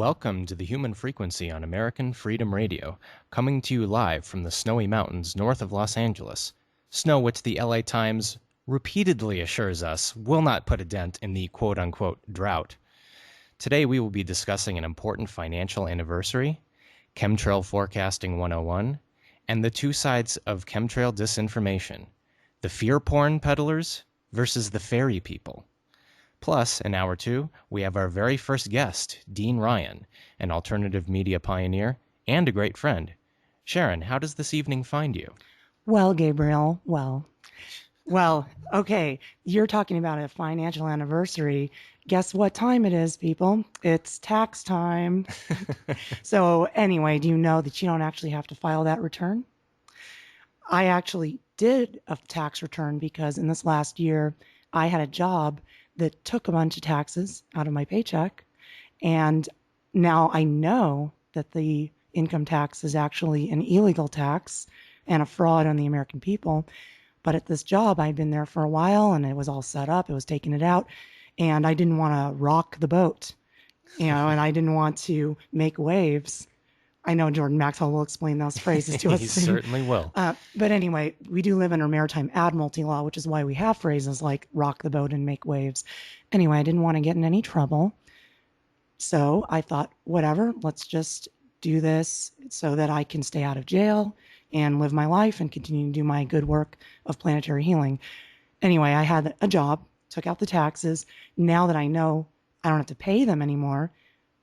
Welcome to the Human Frequency on American Freedom Radio, coming to you live from the snowy mountains north of Los Angeles. Snow which the LA Times repeatedly assures us will not put a dent in the quote-unquote drought. Today we will be discussing an important financial anniversary, chemtrail forecasting 101, and the two sides of chemtrail disinformation, the fear porn peddlers versus the fairy people. Plus, in hour two, we have our very first guest, Dean Ryan, an alternative media pioneer and a great friend. Sharon, how does this evening find you? Well, Gabriel, okay, you're talking about a financial anniversary. Guess what time it is, people? It's tax time. So anyway, do you know that you don't actually have to file that return? I actually did a tax return because in this last year, I had a job that took a bunch of taxes out of my paycheck. And now I know that the income tax is actually an illegal tax and a fraud on the American people. But at this job, I'd been there for a while and it was all set up. It was taking it out. And I didn't want to rock the boat, and I didn't want to make waves. I know Jordan Maxwell will explain those phrases to us He soon. certainly will. But anyway, we do live under maritime admiralty law, which is why we have phrases like rock the boat and make waves. Anyway, I didn't want to get in any trouble. So I thought, whatever, let's just do this so that I can stay out of jail and live my life and continue to do my good work of planetary healing. Anyway, I had a job, took out the taxes. Now that I know I don't have to pay them anymore,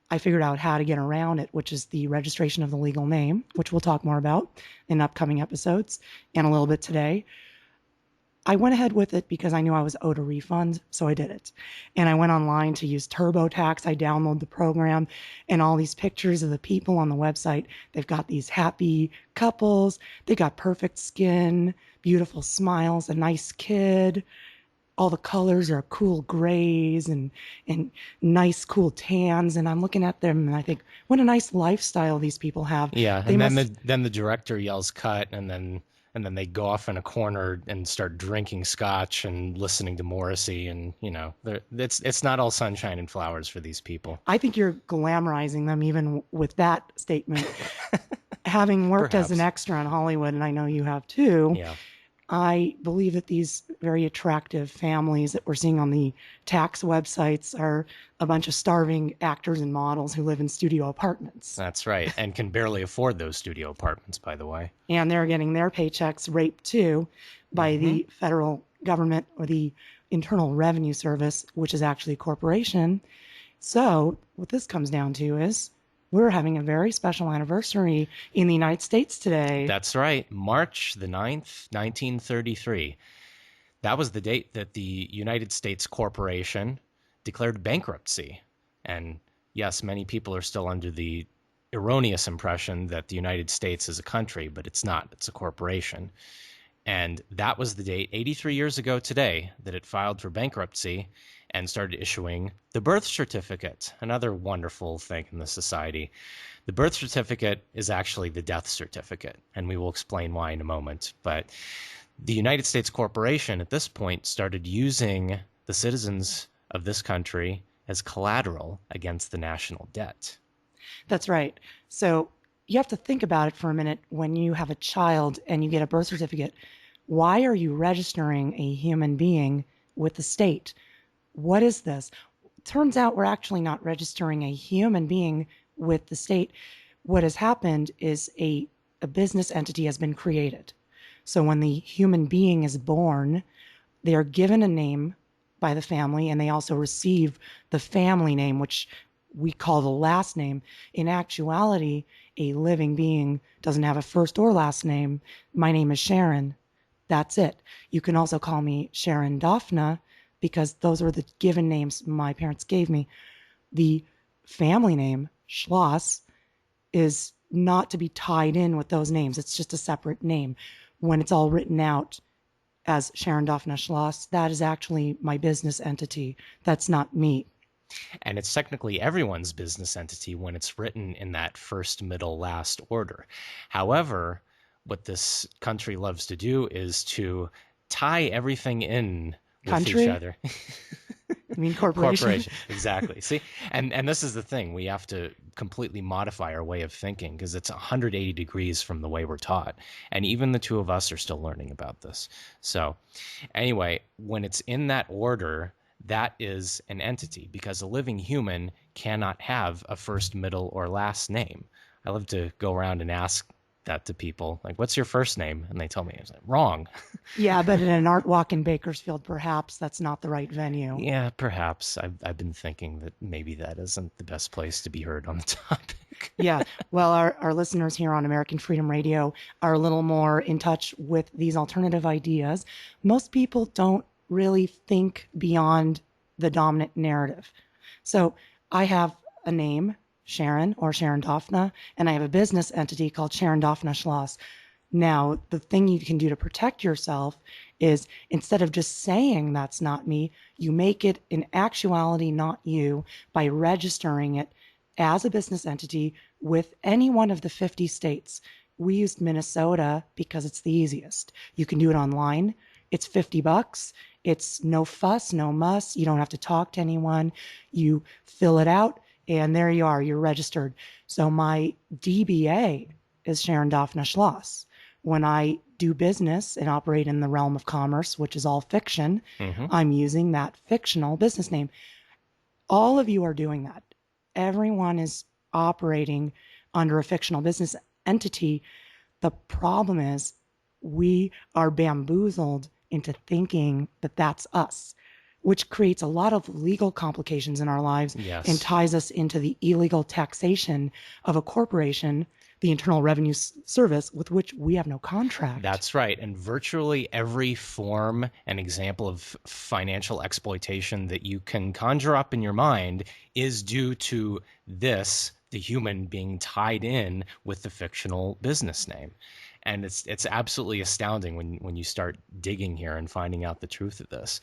I figured out how to get around it, which is the registration of the legal name, which we'll talk more about in upcoming episodes and a little bit today. I went ahead with it because I knew I was owed a refund, so I did it. And I went online to use TurboTax. I downloaded the program and all these pictures of the people on the website. They've got these happy couples. They got perfect skin, beautiful smiles, a nice kid. All the colors are cool grays and nice cool tans, and I'm looking at them and I think, what a nice lifestyle these people have. Yeah, and then the director yells cut, and then they go off in a corner and start drinking scotch and listening to Morrissey, and it's not all sunshine and flowers for these people. I think you're glamorizing them even with that statement. Having worked Perhaps as an extra in Hollywood, and I know you have too. Yeah. I believe that these very attractive families that we're seeing on the tax websites are a bunch of starving actors and models who live in studio apartments. That's right, and can barely afford those studio apartments, by the way. And they're getting their paychecks raped too by the federal government or the Internal Revenue Service, which is actually a corporation. So what this comes down to is we're having a very special anniversary in the United States today. That's right. March the 9th, 1933. That was the date that the United States Corporation declared bankruptcy. And yes, many people are still under the erroneous impression that the United States is a country, but it's not. It's a corporation. And that was the date, 83 years ago today, that it filed for bankruptcy and started issuing the birth certificate, another wonderful thing in the society. The birth certificate is actually the death certificate, and we will explain why in a moment. But the United States Corporation at this point started using the citizens of this country as collateral against the national debt. That's right. So you have to think about it for a minute. When you have a child and you get a birth certificate, why are you registering a human being with the state? What is this? Turns out we're actually not registering a human being with the state. What has happened is a business entity has been created. So when the human being is born, they are given a name by the family, and they also receive the family name, which we call the last name. In actuality, a living being doesn't have a first or last name. My name is Sharon. That's it. You can also call me Sharon Daphna, because those were the given names my parents gave me. The family name, Schloss, is not to be tied in with those names. It's just a separate name. When it's all written out as Sharon Daphna Schloss, that is actually my business entity. That's not me. And it's technically everyone's business entity when it's written in that first, middle, last order. However, what this country loves to do is to tie everything in with each other. You mean corporation? Corporation, exactly. See, and this is the thing. We have to completely modify our way of thinking because it's 180 degrees from the way we're taught. And even the two of us are still learning about this. So anyway, when it's in that order, that is an entity because a living human cannot have a first, middle, or last name. I love to go around and ask that to people, like, "What's your first name?" And they tell me, "It's like wrong." Yeah, but in an art walk in Bakersfield, perhaps that's not the right venue. Yeah, perhaps. I've been thinking that maybe that isn't the best place to be heard on the topic. Yeah, well, our listeners here on American Freedom Radio are a little more in touch with these alternative ideas. Most people don't really think beyond the dominant narrative. So I have a name, Sharon or Sharon Daphna, and I have a business entity called Sharon Daphna Schloss. Now, the thing you can do to protect yourself is instead of just saying that's not me, you make it in actuality not you by registering it as a business entity with any one of the 50 states. We used Minnesota because it's the easiest. You can do it online. It's $50. It's no fuss, no muss. You don't have to talk to anyone. You fill it out, and there you are. You're registered. So my DBA is Sharon Daphna Schloss. When I do business and operate in the realm of commerce, which is all fiction, I'm using that fictional business name. All of you are doing that. Everyone is operating under a fictional business entity. The problem is we are bamboozled into thinking that that's us, which creates a lot of legal complications in our lives and Yes. ties us into the illegal taxation of a corporation, the Internal Revenue Service, with which we have no contract. That's right. And virtually every form and example of financial exploitation that you can conjure up in your mind is due to this, the human, being tied in with the fictional business name. And it's absolutely astounding when you start digging here and finding out the truth of this.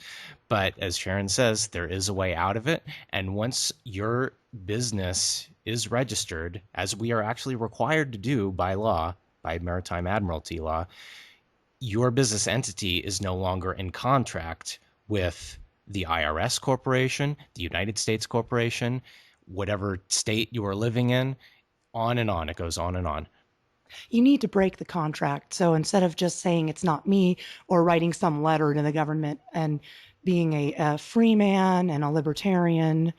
But as Sharon says, there is a way out of it. And once your business is registered, as we are actually required to do by law, by maritime admiralty law, your business entity is no longer in contract with the IRS corporation, the United States corporation, whatever state you are living in, on and on. It goes on and on. You need to break the contract. So instead of just saying it's not me or writing some letter to the government and being a free man and a libertarian,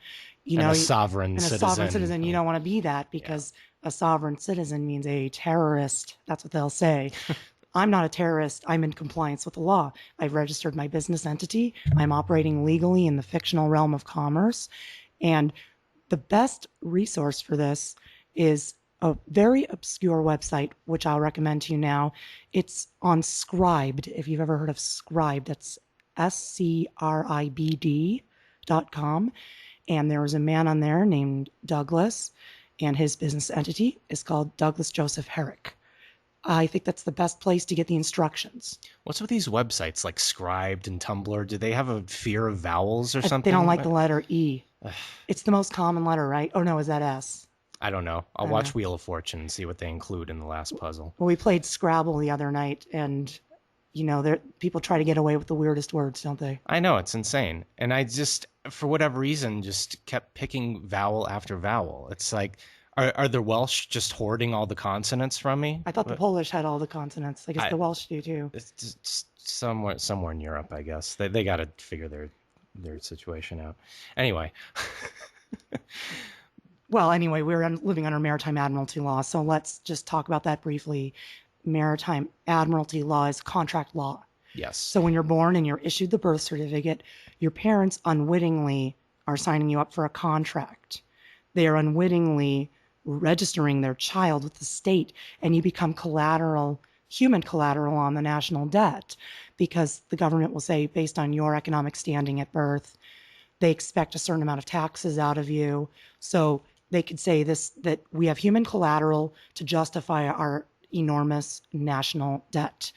you And know, a sovereign and a sovereign citizen, you don't want to be that because a sovereign citizen means a terrorist. That's what they'll say. I'm not a terrorist. I'm in compliance with the law. I've registered my business entity. I'm operating legally in the fictional realm of commerce. And the best resource for this is a very obscure website, which I'll recommend to you now. It's on Scribd. If you've ever heard of Scribd, that's SCRIBD.com. And there was a man on there named Douglas, and his business entity is called Douglas Joseph Herrick. I think that's the best place to get the instructions. What's with these websites like Scribd and Tumblr? Do they have a fear of vowels or something? They don't like the letter E. It's the most common letter, right? Oh, no, is that S? I don't know. I'll watch Wheel of Fortune and see what they include in the last puzzle. Well, we played Scrabble the other night, and, you know, people try to get away with the weirdest words, don't they? I know, it's insane. And I just, for whatever reason, just kept picking vowel after vowel. It's like, are the Welsh just hoarding all the consonants from me? I thought the Polish had all the consonants. I guess the Welsh do too. It's just somewhere in Europe, I guess. They got to figure their situation out. Anyway. Well, anyway, we're living under maritime admiralty law, so let's just talk about that briefly. Maritime admiralty law is contract law. Yes. So when you're born and you're issued the birth certificate, your parents unwittingly are signing you up for a contract. They are unwittingly registering their child with the state, and you become collateral, human collateral on the national debt, because the government will say, based on your economic standing at birth, they expect a certain amount of taxes out of you. So they could say this, that we have human collateral to justify our enormous national debt.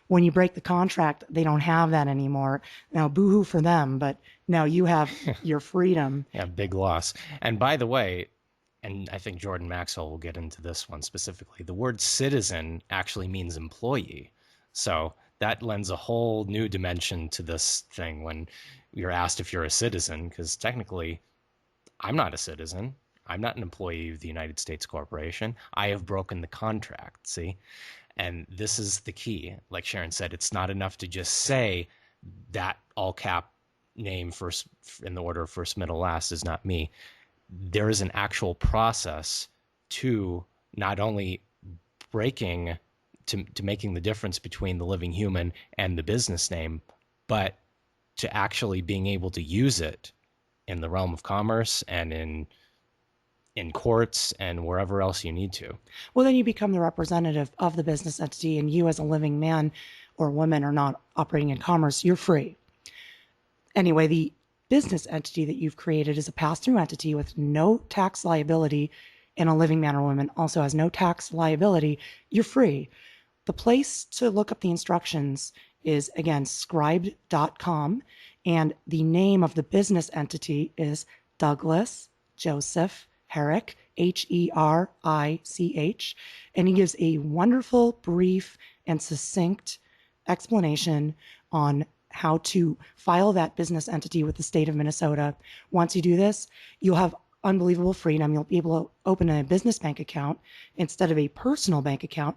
When you break the contract, they don't have that anymore. Now, boo-hoo for them, but now you have your freedom. Yeah, big loss. And by the way, and I think Jordan Maxwell will get into this one specifically, the word citizen actually means employee. So that lends a whole new dimension to this thing when you're asked if you're a citizen, because technically I'm not a citizen. I'm not an employee of the United States corporation. I have broken the contract, see? And this is the key. Like Sharon said, it's not enough to just say that all cap name first in the order of first, middle, last is not me. There is an actual process to not only breaking to making the difference between the living human and the business name, but to actually being able to use it in the realm of commerce and in courts and wherever else you need to. Well, then you become the representative of the business entity, and you as a living man or woman are not operating in commerce. You're free. Anyway, the business entity that you've created is a pass-through entity with no tax liability, and a living man or woman also has no tax liability. You're free. The place to look up the instructions is, again, scribed.com, and the name of the business entity is Douglas Joseph Herrick, Herich, and he gives a wonderful, brief, and succinct explanation on how to file that business entity with the state of Minnesota. Once you do this, you'll have unbelievable freedom. You'll be able to open a business bank account instead of a personal bank account.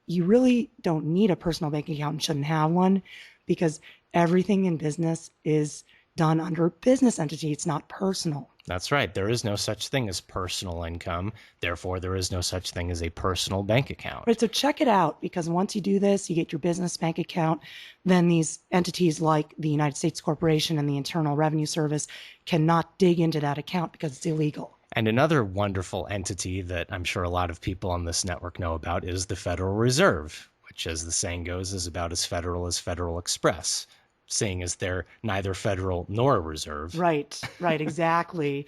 You really don't need a personal bank account and shouldn't have one, because everything in business is done under a business entity. It's not personal. That's right. There is no such thing as personal income. Therefore, there is no such thing as a personal bank account. Right. So check it out, because once you do this, you get your business bank account. Then these entities like the United States Corporation and the Internal Revenue Service cannot dig into that account because it's illegal. And another wonderful entity that I'm sure a lot of people on this network know about is the Federal Reserve, which, as the saying goes, is about as Federal Express, seeing as they're neither federal nor a reserve. Right, exactly.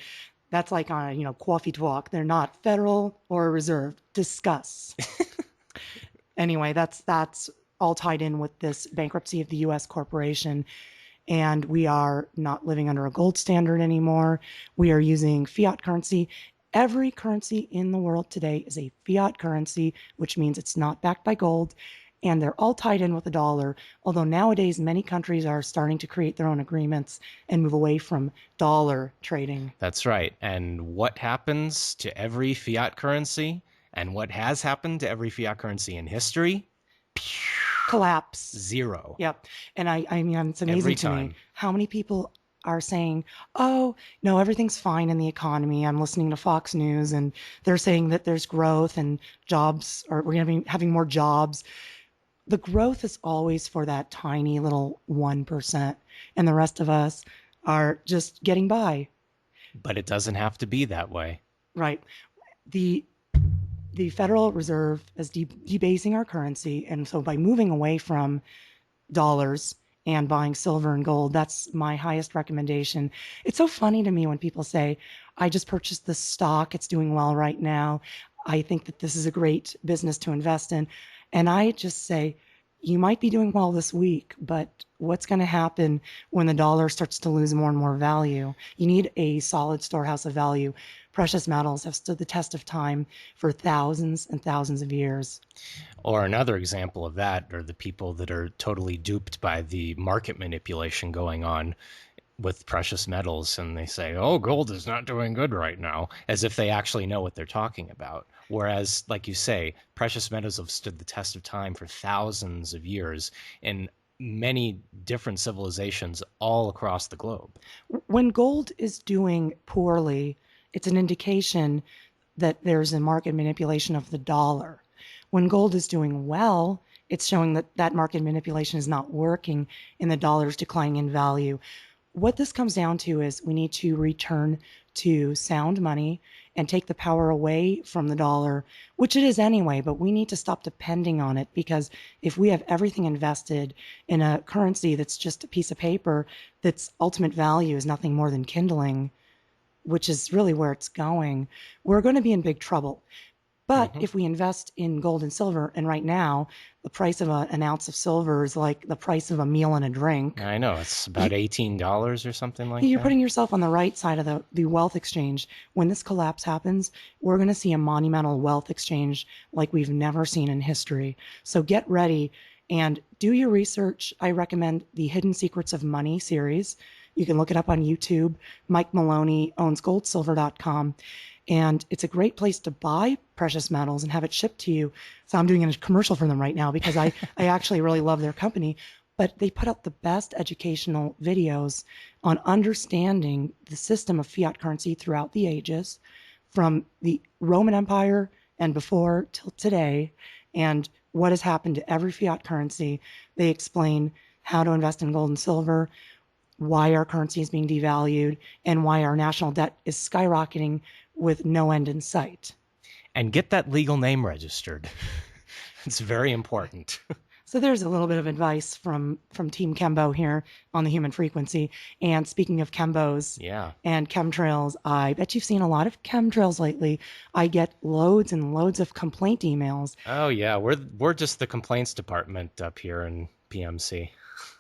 That's like on a, coffee talk. They're not federal or a reserve. Discuss. Anyway, that's all tied in with this bankruptcy of the U.S. corporation. And we are not living under a gold standard anymore. We are using fiat currency. Every currency in the world today is a fiat currency, which means it's not backed by gold. And they're all tied in with the dollar. Although nowadays, many countries are starting to create their own agreements and move away from dollar trading. That's right. And what happens to every fiat currency, and what has happened to every fiat currency in history? Collapse. Zero. Yep. And I mean, it's amazing Every to time. me how many people are saying, oh, no, everything's fine in the economy. I'm listening to Fox News and they're saying that there's growth and jobs, or we're going to be having more jobs. The growth is always for that tiny little 1%, and the rest of us are just getting by. But it doesn't have to be that way. Right. The Federal Reserve is debasing our currency, and so by moving away from dollars and buying silver and gold, that's my highest recommendation. It's so funny to me when people say, I just purchased this stock, it's doing well right now, I think that this is a great business to invest in. And I just say, you might be doing well this week, but what's going to happen when the dollar starts to lose more and more value? You need a solid storehouse of value. Precious metals have stood the test of time for thousands and thousands of years. Or another example of that are the people that are totally duped by the market manipulation going on with precious metals, and they say, oh, gold is not doing good right now, as if they actually know what they're talking about. Whereas, like you say, precious metals have stood the test of time for thousands of years in many different civilizations all across the globe. When gold is doing poorly, it's an indication that there's a market manipulation of the dollar. When gold is doing well, it's showing that that market manipulation is not working and the dollar is declining in value. What this comes down to is we need to return to sound money and take the power away from the dollar, which it is anyway, but we need to stop depending on it, because if we have everything invested in a currency that's just a piece of paper, that's ultimate value is nothing more than kindling, which is really where it's going, we're going to be in big trouble. But if we invest in gold and silver, and right now the price of an ounce of silver is like the price of a meal and a drink. I know, it's about $18 or something like You're that. putting yourself on the right side of the wealth exchange. When this collapse happens, we're going to see a monumental wealth exchange like we've never seen in history. So get ready. And do your research. I recommend the Hidden Secrets of Money series. You can look it up on YouTube. Mike Maloney owns goldsilver.com. And it's a great place to buy precious metals and have it shipped to you. So I'm doing a commercial for them right now because I actually really love their company. But they put out the best educational videos on understanding the system of fiat currency throughout the ages, from the Roman Empire and before till today, and what has happened to every fiat currency. They explain how to invest in gold and silver, why our currency is being devalued, and why our national debt is skyrocketing with no end in sight. And get that legal name registered. It's very important. So there's a little bit of advice from Team Chembo here on the human frequency. And speaking of Chembos Yeah. and chemtrails, I bet you've seen a lot of chemtrails lately. I get loads and loads of complaint emails. Oh yeah, we're just the complaints department up here in PMC.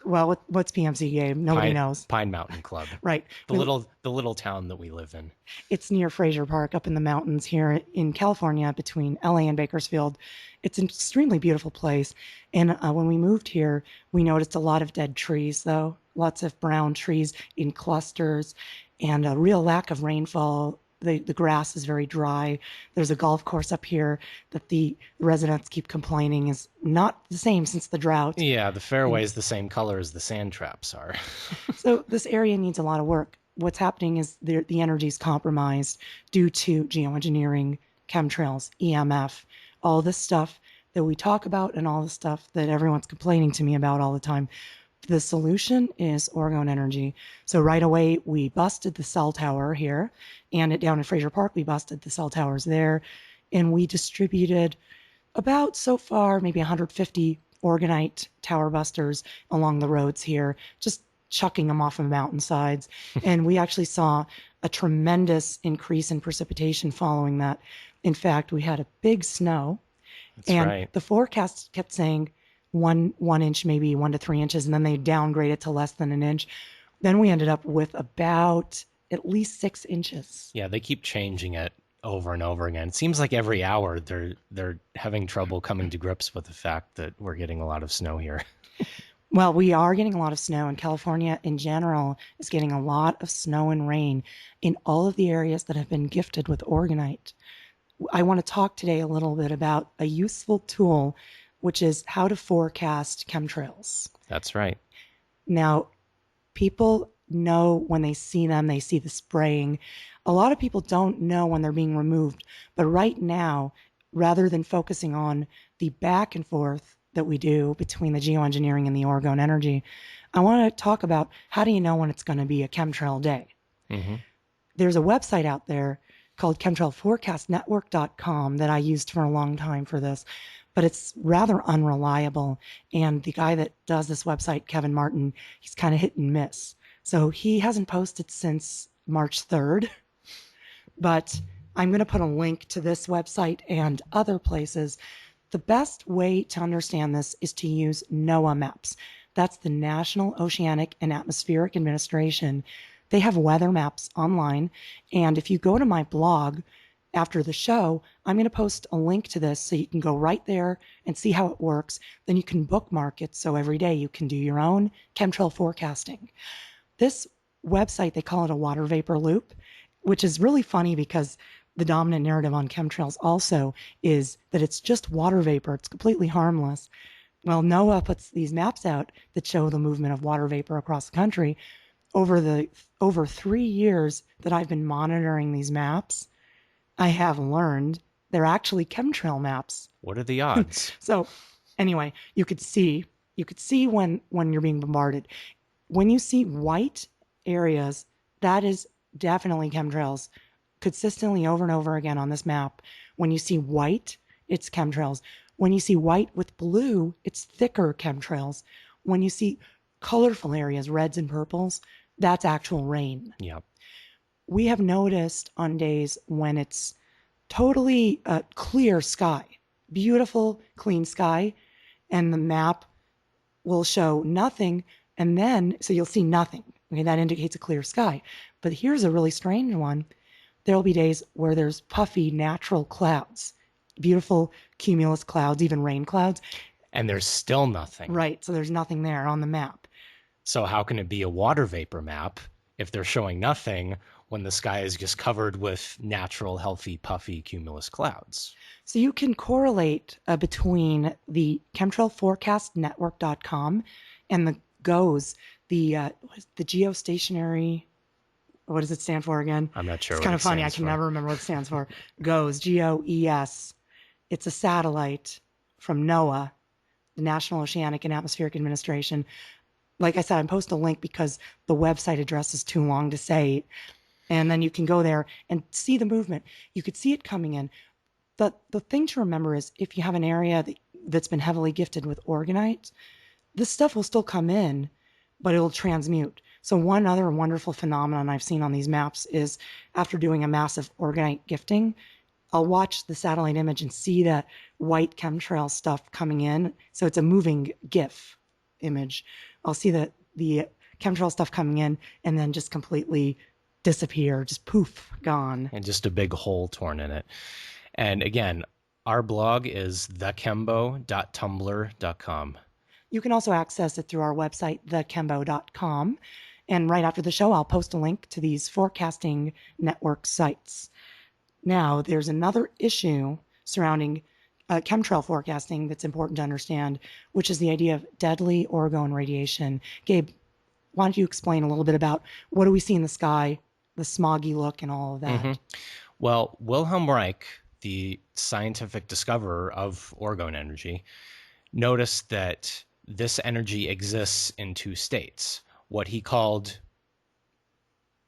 Well, what's PMC, Gabe? Nobody knows. Pine Mountain Club. Right. The little town that we live in. It's near Fraser Park up in the mountains here in California between LA and Bakersfield. It's an extremely beautiful place. And when we moved here, we noticed a lot of dead trees, though. Lots of brown trees in clusters and a real lack of rainfall. The grass is very dry. There's a golf course up here that the residents keep complaining is not the same since the drought. Yeah, the fairway is the same color as the sand traps are. So this area needs a lot of work. What's happening is the energy is compromised due to geoengineering, chemtrails, EMF, all this stuff that we talk about and all the stuff that everyone's complaining to me about all the time. The solution is orgone energy. So right away, we busted the cell tower here, and down in Fraser Park, we busted the cell towers there, and we distributed about, so far, maybe 150 orgonite tower busters along the roads here, just chucking them off of mountainsides. And we actually saw a tremendous increase in precipitation following that. In fact, we had a big snow. That's and right. The forecast kept saying 1 inch, maybe 1 to 3 inches, and then they downgrade it to less than an inch. Then we ended up with about at least 6 inches. Yeah, they keep changing it over and over again. It seems like every hour they're having trouble coming to grips with the fact that we're getting a lot of snow here. Well, we are getting a lot of snow, and California in general is getting a lot of snow and rain in all of the areas that have been gifted with orgonite. I want to talk today a little bit about a useful tool, which is how to forecast chemtrails. That's right. Now, people know when they see them, they see the spraying. A lot of people don't know when they're being removed. But right now, rather than focusing on the back and forth that we do between the geoengineering and the orgone energy, I want to talk about how do you know when it's going to be a chemtrail day? Mm-hmm. There's a website out there called chemtrailforecastnetwork.com that I used for a long time for this, but it's rather unreliable. And the guy that does this website, Kevin Martin, he's kind of hit and miss. So he hasn't posted since March 3rd, but I'm going to put a link to this website and other places. The best way to understand this is to use NOAA maps. That's the National Oceanic and Atmospheric Administration. They have weather maps online. And if you go to my blog after the show, I'm going to post a link to this so you can go right there and see how it works. Then you can bookmark it so every day you can do your own chemtrail forecasting. This website, they call it a water vapor loop, which is really funny because the dominant narrative on chemtrails also is that it's just water vapor. It's completely harmless. Well, NOAA puts these maps out that show the movement of water vapor across the country. Over 3 years that I've been monitoring these maps, I have learned they're actually chemtrail maps. What are the odds? So anyway, you could see when you're being bombarded. When you see white areas, that is definitely chemtrails. Consistently over and over again on this map. When you see white, it's chemtrails. When you see white with blue, it's thicker chemtrails. When you see colorful areas, reds and purples, that's actual rain. Yep. We have noticed on days when it's totally clear sky, beautiful, clean sky, and the map will show nothing, and then, so you'll see nothing. Okay, that indicates a clear sky. But here's a really strange one. There'll be days where there's puffy natural clouds, beautiful cumulus clouds, even rain clouds. And there's still nothing. Right. So there's nothing there on the map. So how can it be a water vapor map if they're showing nothing when the sky is just covered with natural, healthy, puffy cumulus clouds? So you can correlate between the chemtrailforecastnetwork.com and the GOES, the geostationary, what does it stand for again? I'm not sure It's what kind it of funny. I stands can for. never remember what it stands for. GOES, GOES. It's a satellite from NOAA, the National Oceanic and Atmospheric Administration. Like I said, I post a link because the website address is too long to say. And then you can go there and see the movement. You could see it coming in. The thing to remember is if you have an area that's been heavily gifted with orgonite, this stuff will still come in, but it'll transmute. So one other wonderful phenomenon I've seen on these maps is after doing a massive orgonite gifting, I'll watch the satellite image and see that white chemtrail stuff coming in. So it's a moving GIF image. I'll see the chemtrail stuff coming in and then just completely disappear, just poof, gone. And just a big hole torn in it. And again, our blog is thekembo.tumblr.com. You can also access it through our website, thekembo.com. And right after the show, I'll post a link to these forecasting network sites. Now, there's another issue surrounding chemtrail forecasting that's important to understand, which is the idea of deadly orgone radiation. Gabe, why don't you explain a little bit about what do we see in the sky, the smoggy look, and all of that? Well, Wilhelm Reich, the scientific discoverer of orgone energy, noticed that this energy exists in two states. What he called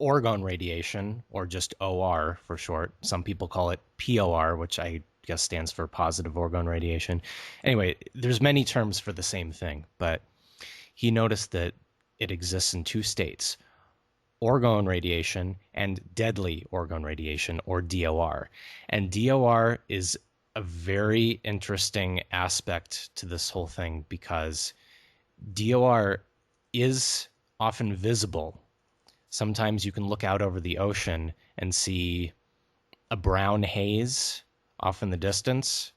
orgone radiation, or just OR for short. Some people call it POR, which I guess stands for positive orgone radiation. Anyway, there's many terms for the same thing, but he noticed that it exists in two states: orgone radiation and deadly orgone radiation, or DOR. And DOR is a very interesting aspect to this whole thing because DOR is often visible. Sometimes you can look out over the ocean and see a brown haze off in the distance.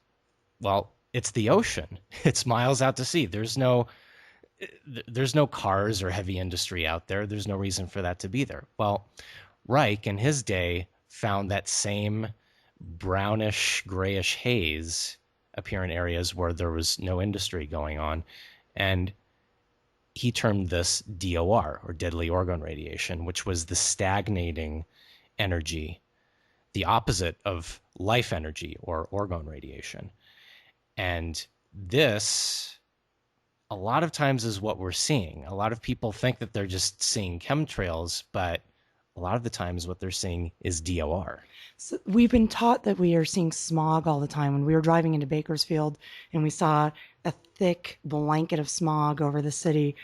Well, it's the ocean. It's miles out to sea. There's no cars or heavy industry out there. There's no reason for that to be there. Well, Reich in his day found that same brownish, grayish haze appear in areas where there was no industry going on. And he termed this DOR, or deadly orgone radiation, which was the stagnating energy, the opposite of life energy, or orgone radiation. And this, a lot of times, is what we're seeing. A lot of people think that they're just seeing chemtrails, but a lot of the times what they're seeing is DOR. So we've been taught that we are seeing smog all the time. When we were driving into Bakersfield and we saw a thick blanket of smog over the city,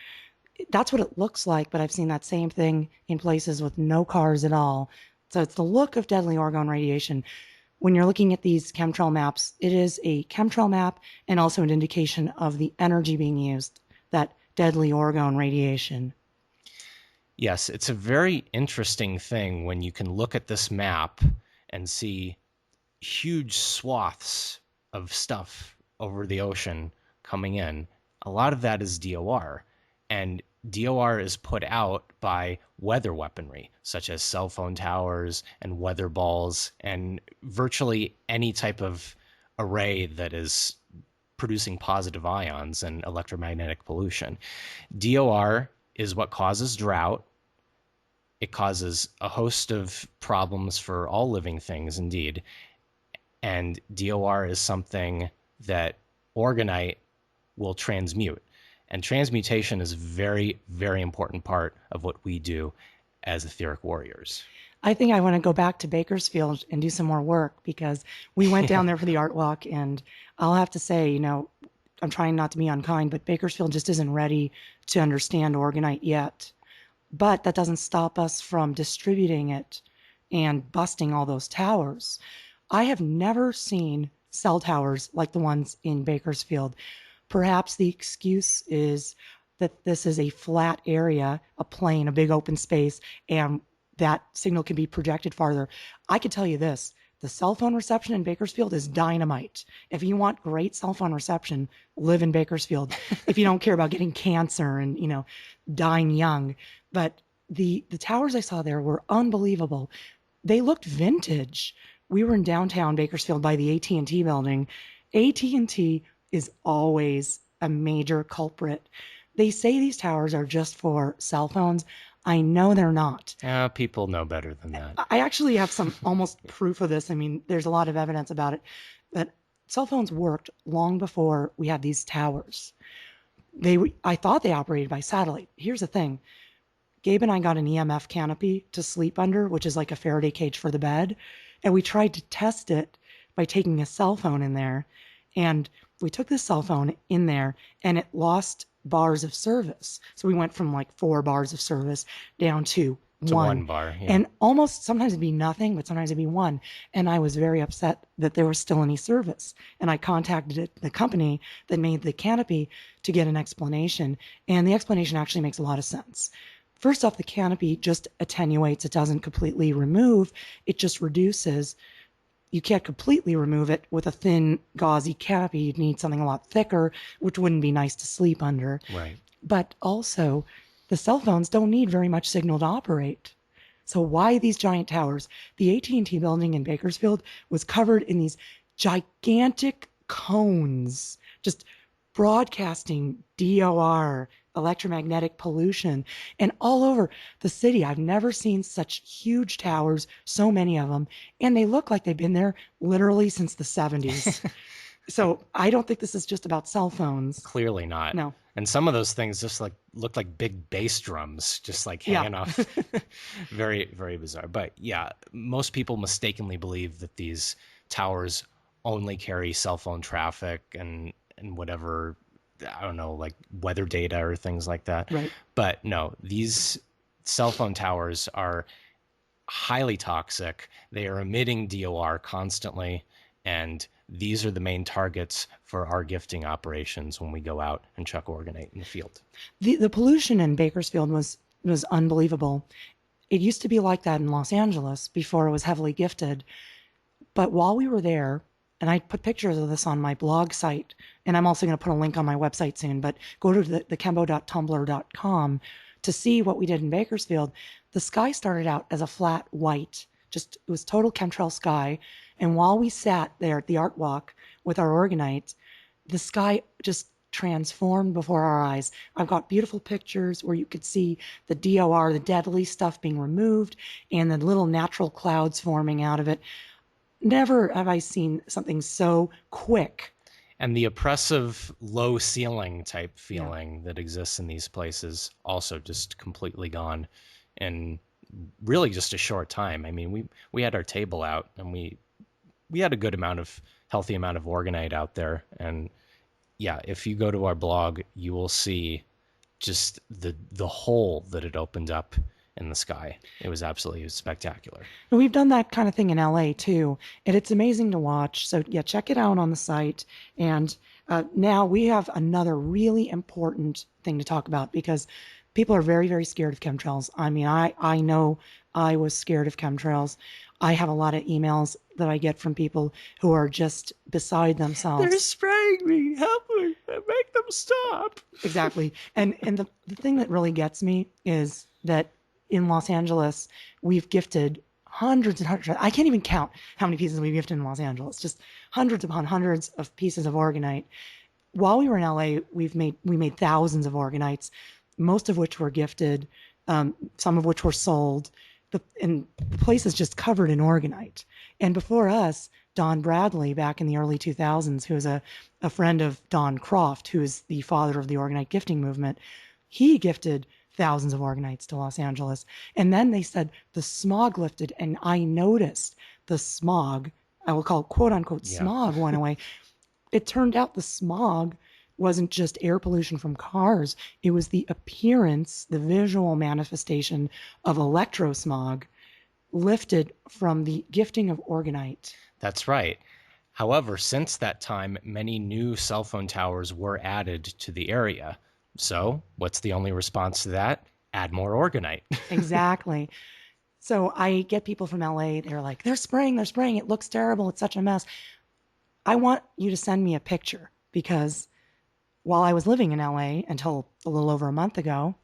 that's what it looks like, but I've seen that same thing in places with no cars at all. So it's the look of deadly orgone radiation. When you're looking at these chemtrail maps, it is a chemtrail map and also an indication of the energy being used, that deadly orgone radiation. Yes, it's a very interesting thing when you can look at this map and see huge swaths of stuff over the ocean coming in. A lot of that is DOR, and DOR is put out by weather weaponry, such as cell phone towers and weather balls, and virtually any type of array that is producing positive ions and electromagnetic pollution. DOR is what causes drought. It causes a host of problems for all living things, indeed. And DOR is something that orgonite will transmute. And transmutation is a very, very important part of what we do as etheric warriors. I think I want to go back to Bakersfield and do some more work because we went down there for the art walk, and I'll have to say, I'm trying not to be unkind, but Bakersfield just isn't ready to understand orgonite yet. But that doesn't stop us from distributing it and busting all those towers. I have never seen cell towers like the ones in Bakersfield. Perhaps the excuse is that this is a flat area, a plain, a big open space, and that signal can be projected farther. I could tell you this, The cell phone reception in Bakersfield is dynamite. If you want great cell phone reception, live in Bakersfield. If you don't care about getting cancer and, dying young. But the towers I saw there were unbelievable. They looked vintage. We were in downtown Bakersfield by the AT&T building. AT&T is always a major culprit. They say these towers are just for cell phones. I know they're not. People know better than that. I actually have some almost proof of this. I mean, there's a lot of evidence about it. But cell phones worked long before we had these towers. I thought they operated by satellite. Here's the thing. Gabe and I got an EMF canopy to sleep under, which is like a Faraday cage for the bed. And we tried to test it by taking a cell phone in there. And we took this cell phone in there and it lost bars of service. So we went from like 4 bars of service down to one bar. Yeah. And almost sometimes it'd be nothing, but sometimes it'd be 1. And I was very upset that there was still any service. And I contacted the company that made the canopy to get an explanation. And the explanation actually makes a lot of sense. First off, the canopy just attenuates. It doesn't completely remove. It just reduces. You can't completely remove it with a thin, gauzy canopy. You'd need something a lot thicker, which wouldn't be nice to sleep under. Right. But also, the cell phones don't need very much signal to operate. So why these giant towers? The AT&T building in Bakersfield was covered in these gigantic cones, just broadcasting DOR, electromagnetic pollution, and all over the city. I've never seen such huge towers, so many of them, and they look like they've been there literally since the 70s. So I don't think this is just about cell phones. Clearly not. No. And some of those things just looked like big bass drums, just like hanging off. Very, very bizarre. But yeah, most people mistakenly believe that these towers only carry cell phone traffic and whatever, I don't know, like weather data or things like that. Right. But no, these cell phone towers are highly toxic. They are emitting DOR constantly, and these are the main targets for our gifting operations when we go out and chuck organite in the field. The pollution in Bakersfield was unbelievable. It used to be like that in Los Angeles before it was heavily gifted. But while we were there, and I put pictures of this on my blog site, and I'm also going to put a link on my website soon, but go to the kembo.tumblr.com to see what we did in Bakersfield. The sky started out as a flat white, it was total chemtrail sky. And while we sat there at the art walk with our organite, the sky just transformed before our eyes. I've got beautiful pictures where you could see the DOR, the deadly stuff being removed, and the little natural clouds forming out of it. Never have I seen something so quick. And the oppressive low ceiling type feeling that exists in these places also just completely gone in really just a short time. I mean, we had our table out and we had a good healthy amount of organite out there. And yeah, if you go to our blog, you will see just the hole that it opened up in the sky. It was absolutely spectacular. And we've done that kind of thing in LA too, and it's amazing to watch. So yeah, check it out on the site. And now we have another really important thing to talk about because people are very, very scared of chemtrails. I mean, I know I was scared of chemtrails. I have a lot of emails that I get from people who are just beside themselves. They're spraying me. Help me. Make them stop. Exactly. And the thing that really gets me is that in Los Angeles, we've gifted hundreds and hundreds. I can't even count how many pieces we've gifted in Los Angeles. Just hundreds upon hundreds of pieces of organite. While we were in LA, we made thousands of organites, most of which were gifted, some of which were sold. And the place is just covered in organite. And before us, Don Bradley, back in the early 2000s, who was a friend of Don Croft, who is the father of the organite gifting movement, he gifted thousands of organites to Los Angeles. And then they said the smog lifted, and I noticed the smog, I will call it quote unquote smog, went away. It turned out the smog wasn't just air pollution from cars. It was the appearance, the visual manifestation of electrosmog lifted from the gifting of organite. That's right. However, since that time, many new cell phone towers were added to the area. So what's the only response to that? Add more organite. Exactly. So I get people from LA, they're like, they're spraying, it looks terrible, it's such a mess. I want you to send me a picture because while I was living in LA until a little over a month ago,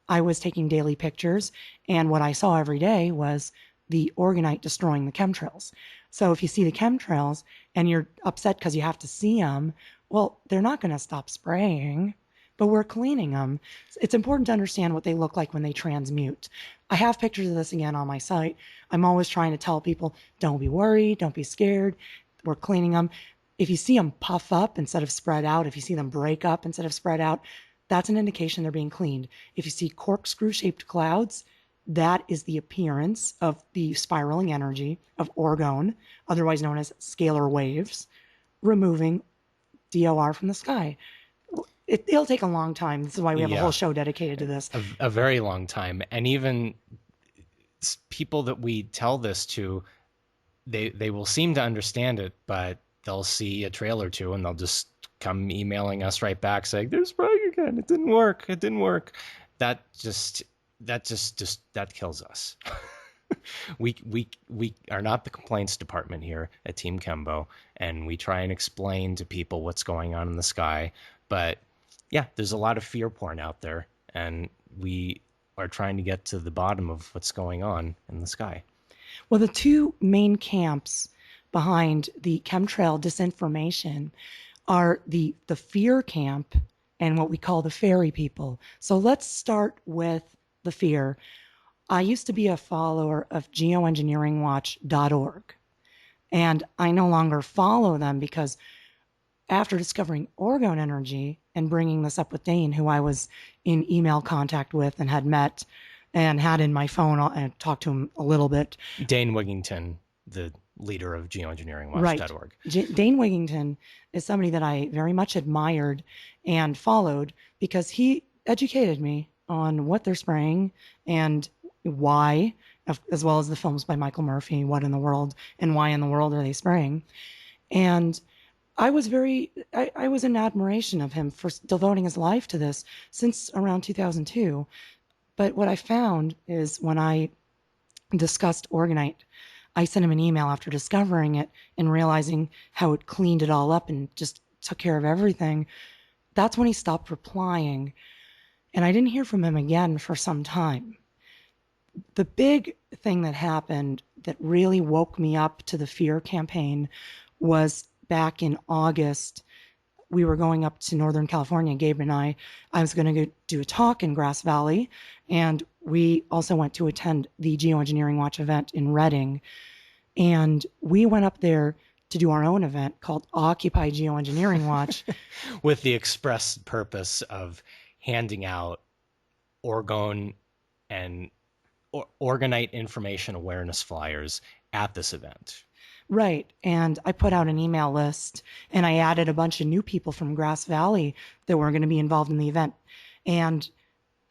I was taking daily pictures, and what I saw every day was the orgonite destroying the chemtrails. So if you see the chemtrails and you're upset because you have to see them, well, they're not going to stop spraying, but we're cleaning them. It's important to understand what they look like when they transmute. I have pictures of this again on my site. I'm always trying to tell people, don't be worried, don't be scared. We're cleaning them. If you see them puff up instead of spread out, if you see them break up instead of spread out, that's an indication they're being cleaned. If you see corkscrew shaped clouds, that is the appearance of the spiraling energy of orgone, otherwise known as scalar waves, removing DOR from the sky. It'll take a long time. This is why we have a whole Yeah, show dedicated to this. a very long time. And even people that we tell this to, they will seem to understand it, but they'll see a trail or two and they'll just come emailing us right back saying, "They're spraying again. It didn't work. It didn't work." That just that kills us. We are not the complaints department here at Team Kembo, and we try and explain to people what's going on in the sky. But yeah, there's a lot of fear porn out there, and we are trying to get to the bottom of what's going on in the sky. Well, the two main camps behind the chemtrail disinformation are the fear camp and what we call the fairy people. So let's start with the fear. I used to be a follower of geoengineeringwatch.org, and I no longer follow them because after discovering orgone energy and bringing this up with Dane, who I was in email contact with and had met and had in my phone and talked to him a little bit. Dane Wigington, the leader of Right. geoengineeringwatch.org. Dane Wigington is somebody that I very much admired and followed because he educated me on what they're spraying and why, as well as the films by Michael Murphy, What in the World, and Why in the World Are They Spraying? And I was in admiration of him for devoting his life to this since around 2002. But what I found is when I discussed orgonite, I sent him an email after discovering it and realizing how it cleaned it all up and just took care of everything. That's when he stopped replying. And I didn't hear from him again for some time. The big thing that happened that really woke me up to the fear campaign was back in August. We were going up to Northern California, Gabe and I was going to go do a talk in Grass Valley, and we also went to attend the Geoengineering Watch event in Redding. And we went up there to do our own event called Occupy Geoengineering Watch. With the express purpose of handing out orgone and orgonite information awareness flyers at this event. Right. And I put out an email list and I added a bunch of new people from Grass Valley that were going to be involved in the event. And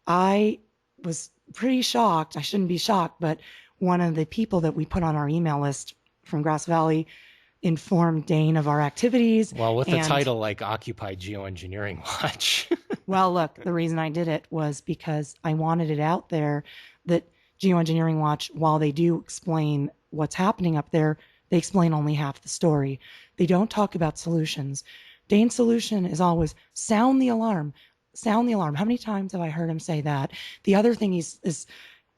I was pretty shocked. I shouldn't be shocked, but one of the people that we put on our email list from Grass Valley informed Dane of our activities. Well, with a title like Occupy Geoengineering Watch. Well, look, the reason I did it was because I wanted it out there that Geoengineering Watch, while they do explain what's happening up there, they explain only half the story. They don't talk about solutions. Dane's solution is always sound the alarm. Sound the alarm. How many times have I heard him say that? The other thing is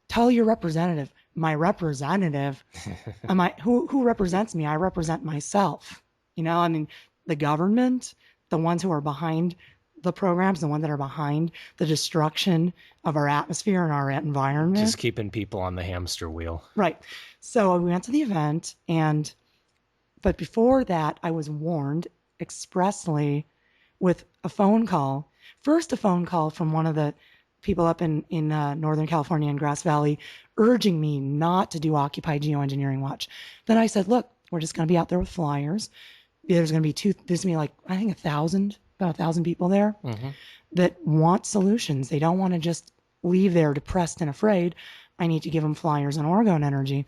tell your representative. My representative? Who represents me? I represent myself. You know, I mean, the government, the ones who are behind the programs, the ones that are behind the destruction of our atmosphere and our environment. Just keeping people on the hamster wheel. Right. So we went to the event, but before that, I was warned expressly with a phone call. First, a phone call from one of the people up in Northern California in Grass Valley urging me not to do Occupy Geoengineering Watch. Then I said, look, we're just going to be out there with flyers. There's going to be there's going to be like, I think about 1,000 people there that want solutions. They don't want to just leave there depressed and afraid. I need to give them flyers on orgone energy.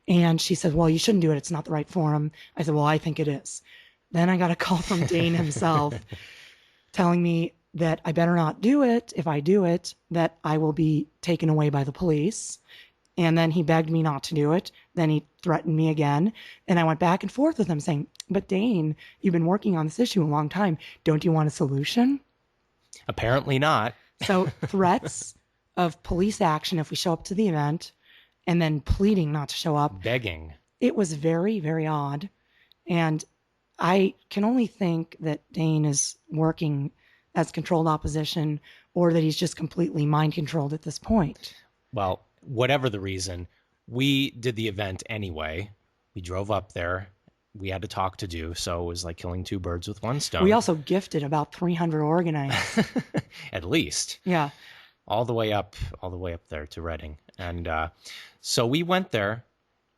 And she said, well, you shouldn't do it. It's not the right forum. I said, well, I think it is. Then I got a call from Dane himself telling me that I better not do it. If I do it, that I will be taken away by the police. And then he begged me not to do it. Then he threatened me again. And I went back and forth with him saying, but Dane, you've been working on this issue a long time. Don't you want a solution? Apparently not. So threats of police action if we show up to the event and then pleading not to show up. Begging. It was very, very odd. And I can only think that Dane is working as controlled opposition or that he's just completely mind controlled at this point. Well, whatever the reason, we did the event anyway. We drove up there. We had a talk to do, so it was like killing two birds with one stone. We also gifted about 300 organites. At least. Yeah. All the way up there to Reading. And so we went there,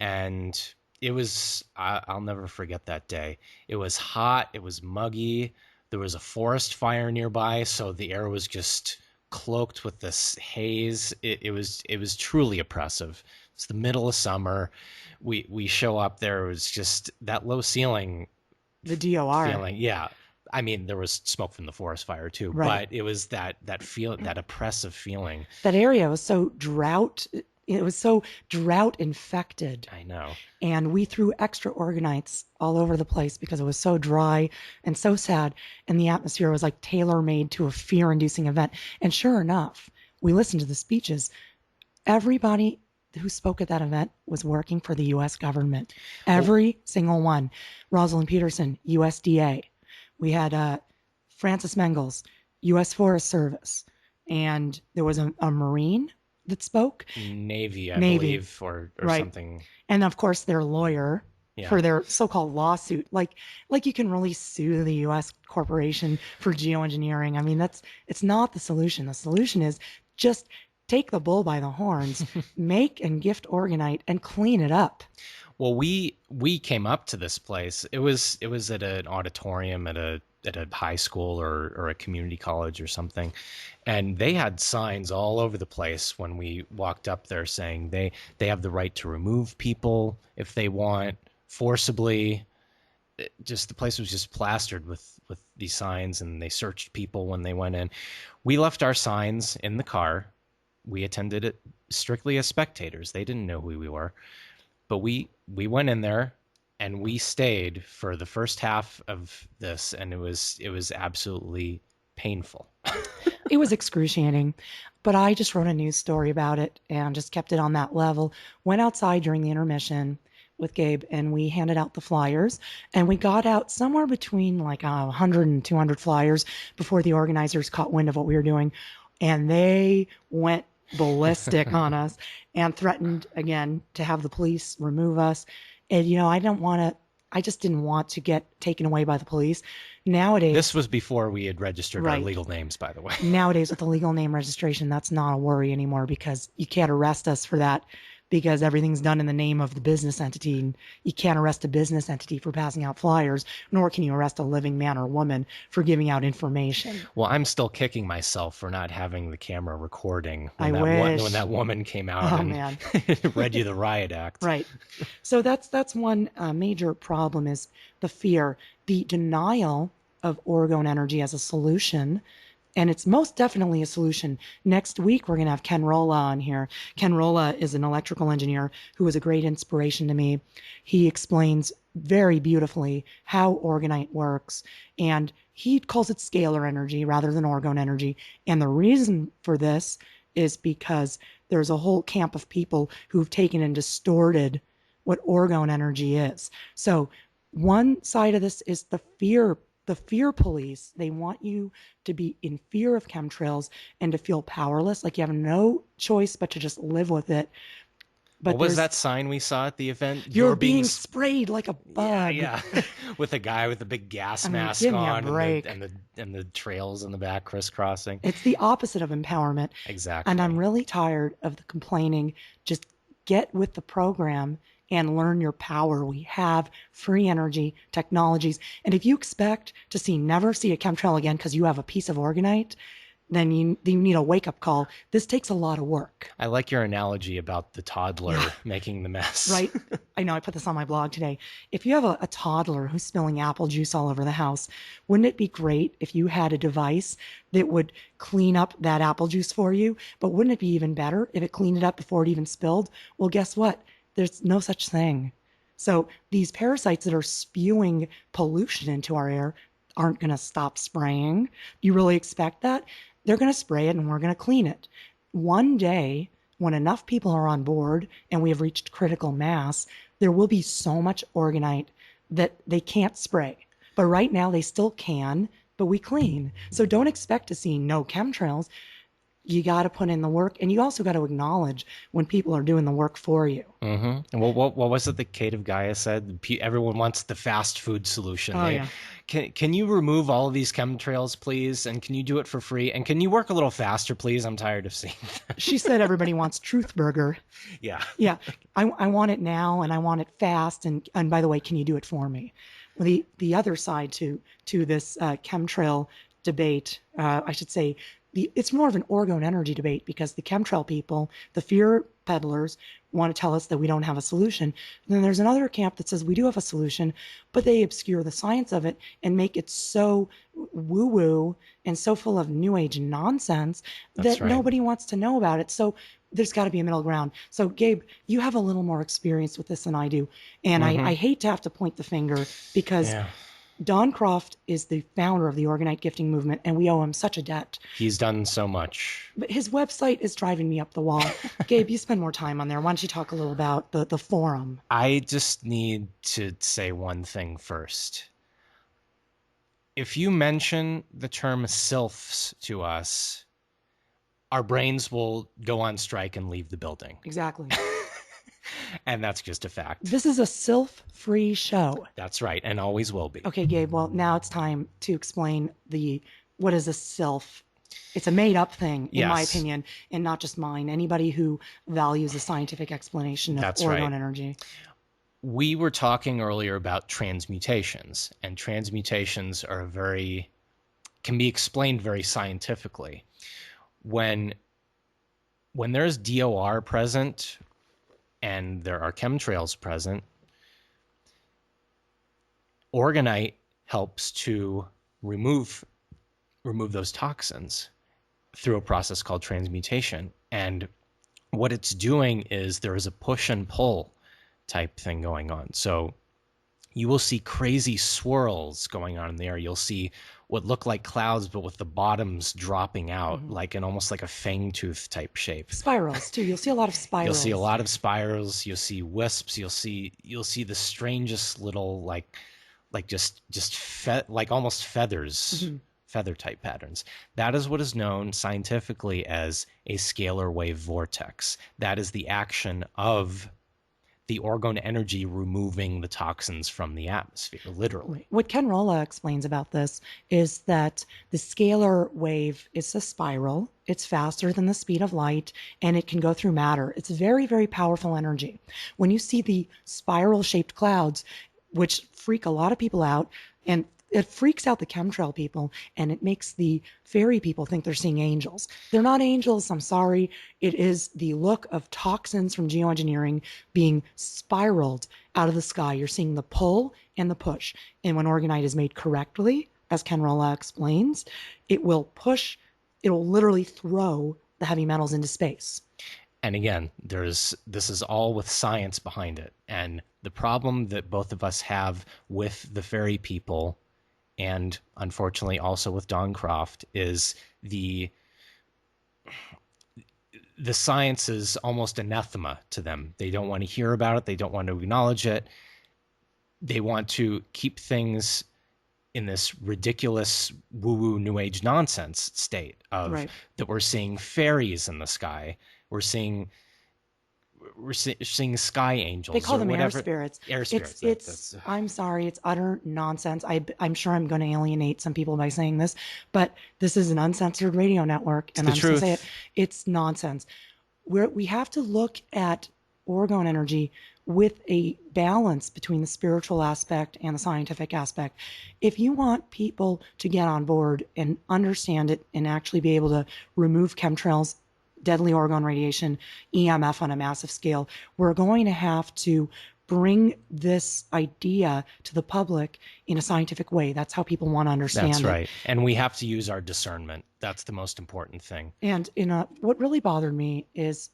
and it was, I'll never forget that day. It was hot. It was muggy. There was a forest fire nearby, so the air was just cloaked with this haze. It was truly oppressive. It's the middle of summer. We show up there. It was just that low ceiling. The DOR feeling. Yeah. I mean, there was smoke from the forest fire too, right. But it was that oppressive feeling. That area was so drought. It was so drought infected. I know. And we threw extra organites all over the place because it was so dry and so sad. And the atmosphere was like tailor-made to a fear-inducing event. And sure enough, we listened to the speeches. Everybody who spoke at that event was working for the U.S. government. Every single one. Rosalind Peterson, USDA. We had Francis Mengels, U.S. Forest Service. And there was a Marine that spoke. Navy, I believe, or right. Something. And of course, their lawyer for their so-called lawsuit. Like you can really sue the U.S. corporation for geoengineering. I mean, it's not the solution. The solution is just take the bull by the horns, make and gift organite, and clean it up. Well, we came up to this place. It was at an auditorium at a high school or a community college or something, and they had signs all over the place when we walked up there saying they have the right to remove people if they want forcibly. Just the place was just plastered with these signs, and they searched people when they went in. We left our signs in the car. We attended it strictly as spectators. They didn't know who we were. But we went in there and we stayed for the first half of this, and it was absolutely painful. It was excruciating, but I just wrote a news story about it and just kept it on that level. Went outside during the intermission with Gabe and we handed out the flyers, and we got out somewhere between like 100 and 200 flyers before the organizers caught wind of what we were doing, and they went ballistic on us and threatened again to have the police remove us. And I just didn't want to get taken away by the police. Nowadays, this was before we had registered our legal names, by the way. Nowadays with the legal name registration, that's not a worry anymore because you can't arrest us for that because everything's done in the name of the business entity, and you can't arrest a business entity for passing out flyers, nor can you arrest a living man or woman for giving out information. Well, I'm still kicking myself for not having the camera recording when that woman came out read you the riot act. Right. So that's one major problem is the fear, the denial of orgone energy as a solution. And it's most definitely a solution. Next week, we're going to have Ken Rolla on here. Ken Rolla is an electrical engineer who was a great inspiration to me. He explains very beautifully how orgonite works, and he calls it scalar energy rather than orgone energy. And the reason for this is because there's a whole camp of people who've taken and distorted what orgone energy is. So one side of this is the fear police. They want you to be in fear of chemtrails and to feel powerless, like you have no choice but to just live with it. But what was that sign we saw at the event? You're being sprayed like a bug. Yeah. With a guy with a big gas mask on and the trails in the back crisscrossing. It's the opposite of empowerment. Exactly. And I'm really tired of the complaining. Just get with the program and learn your power. We have free energy technologies. And if you expect to never see a chemtrail again because you have a piece of orgonite, then you need a wake-up call. This takes a lot of work. I like your analogy about the Yeah, toddler making the mess. right. I know I put this on my blog today. If you have a toddler who's spilling apple juice all over the house, wouldn't it be great if you had a device that would clean up that apple juice for you? But wouldn't it be even better if it cleaned it up before it even spilled? Well, guess what? There's no such thing. So these parasites that are spewing pollution into our air aren't going to stop spraying. You really expect that? They're going to spray it and we're going to clean it. One day, when enough people are on board and we have reached critical mass, there will be so much orgonite that they can't spray. But right now they still can, but we clean. So don't expect to see no chemtrails. You got to put in the work, and you also got to acknowledge when people are doing the work for you. Mm-hmm. And what was it that Kate of Gaia said? Everyone wants the fast food solution. Oh, yeah. Can you remove all of these chemtrails, please? And can you do it for free? And can you work a little faster, please? I'm tired of seeing that. She said everybody wants Truth Burger. Yeah. Yeah, I want it now, and I want it fast. And by the way, can you do it for me? Well, the other side to this chemtrail debate, I should say, it's more of an orgone energy debate, because the chemtrail people, the fear peddlers, want to tell us that we don't have a solution. And then there's another camp that says we do have a solution, but they obscure the science of it and make it so woo-woo and so full of new age nonsense that right. nobody wants to know about it. So there's got to be a middle ground. So Gabe, you have a little more experience with this than I do. And I hate to have to point the finger, because Don Croft is the founder of the Orgonite gifting movement, and we owe him such a debt. He's done so much. But his website is driving me up the wall. Gabe, you spend more time on there. Why don't you talk a little about the forum? I just need to say one thing first. If you mention the term sylphs to us, our brains will go on strike and leave the building. Exactly. And that's just a fact. This is a sylph-free show. That's right, and always will be. Okay, Gabe, well, now it's time to explain what is a sylph. It's a made-up thing, in my opinion, and not just mine. Anybody who values a scientific explanation of orgone energy. We were talking earlier about transmutations, and transmutations can be explained very scientifically. When there's DOR present and there are chemtrails present, orgonite helps to remove those toxins through a process called transmutation. And what it's doing is there is a push and pull type thing going on. So you will see crazy swirls going on in the air. You'll see what look like clouds, but with the bottoms dropping out, almost like a fang tooth type shape. Spirals too. You'll see a lot of spirals. You'll see a lot of spirals. You'll see wisps. You'll see the strangest little like almost feathers, feather type patterns. That is what is known scientifically as a scalar wave vortex. That is the action of the orgone energy removing the toxins from the atmosphere, literally. What Ken Rolla explains about this is that the scalar wave is a spiral. It's faster than the speed of light, and it can go through matter. It's very, very powerful energy. When you see the spiral-shaped clouds, which freak a lot of people out, and it freaks out the chemtrail people, and it makes the fairy people think they're seeing angels. They're not angels, I'm sorry. It is the look of toxins from geoengineering being spiraled out of the sky. You're seeing the pull and the push. And when orgonite is made correctly, as Ken Rolla explains, it will literally throw the heavy metals into space. And again, this is all with science behind it. And the problem that both of us have with the fairy people, and unfortunately also with Don Croft, is the science is almost anathema to them. They don't want to hear about it. They don't want to acknowledge it. They want to keep things in this ridiculous woo-woo new age nonsense state of that we're seeing fairies in the sky. We're seeing sky angels. They call them whatever. air spirits. Air spirits. It's I'm sorry, it's utter nonsense. I'm sure I'm going to alienate some people by saying this, but this is an uncensored radio network, and I'm just going to say it. It's nonsense. We have to look at orgone energy with a balance between the spiritual aspect and the scientific aspect. If you want people to get on board and understand it and actually be able to remove chemtrails, deadly orgone radiation, EMF on a massive scale, we're going to have to bring this idea to the public in a scientific way. That's how people want to understand That's it. right. And we have to use our discernment. That's the most important thing. And what really bothered me is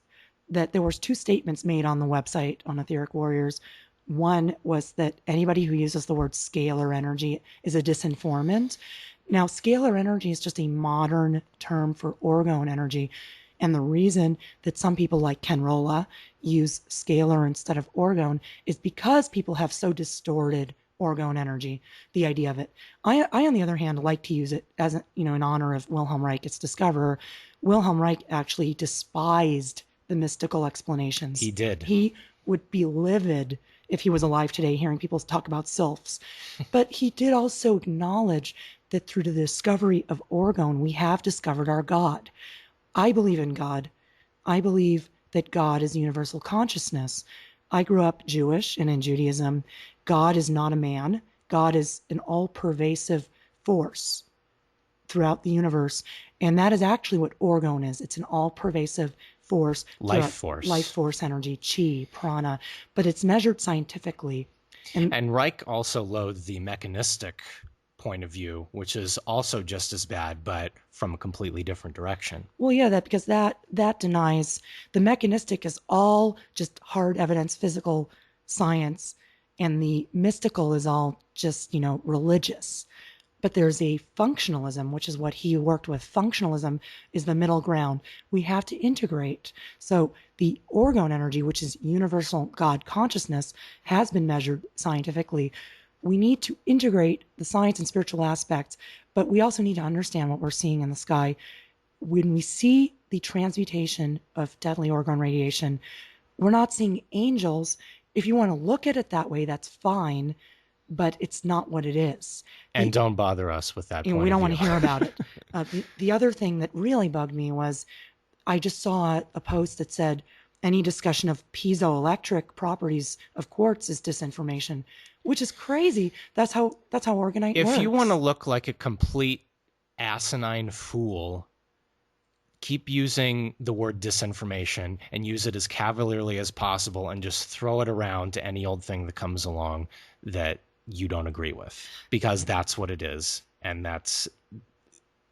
that there was two statements made on the website on Etheric Warriors. One was that anybody who uses the word scalar energy is a disinformant. Now, scalar energy is just a modern term for orgone energy. And the reason that some people like Ken Rolla use scalar instead of orgone is because people have so distorted orgone energy, the idea of it. I on the other hand, like to use it as, in honor of Wilhelm Reich, its discoverer. Wilhelm Reich actually despised the mystical explanations. He did. He would be livid if he was alive today hearing people talk about sylphs. But he did also acknowledge that through the discovery of orgone, we have discovered our God. I believe in God. I believe that God is universal consciousness. I grew up Jewish, and in Judaism, God is not a man. God is an all-pervasive force throughout the universe. And that is actually what orgone is. It's an all-pervasive force. Life force. Life force energy, chi, prana. But it's measured scientifically. And Reich also loathed the mechanistic point of view, which is also just as bad, but from a completely different direction. Well, yeah, because that denies the mechanistic is all just hard evidence, physical science, and the mystical is all just, religious. But there's a functionalism, which is what he worked with. Functionalism is the middle ground. We have to integrate. So the orgone energy, which is universal God consciousness, has been measured scientifically. We need to integrate the science and spiritual aspects, but we also need to understand what we're seeing in the sky. When we see the transmutation of deadly orgone radiation, we're not seeing angels. If you want to look at it that way, that's fine, but it's not what it is. And don't bother us with that point of view. We don't want to hear about it. The other thing that really bugged me was I just saw a post that said any discussion of piezoelectric properties of quartz is disinformation, which is crazy. That's how orgonite works. If you want to look like a complete asinine fool, keep using the word disinformation and use it as cavalierly as possible and just throw it around to any old thing that comes along that you don't agree with, because that's what it is. And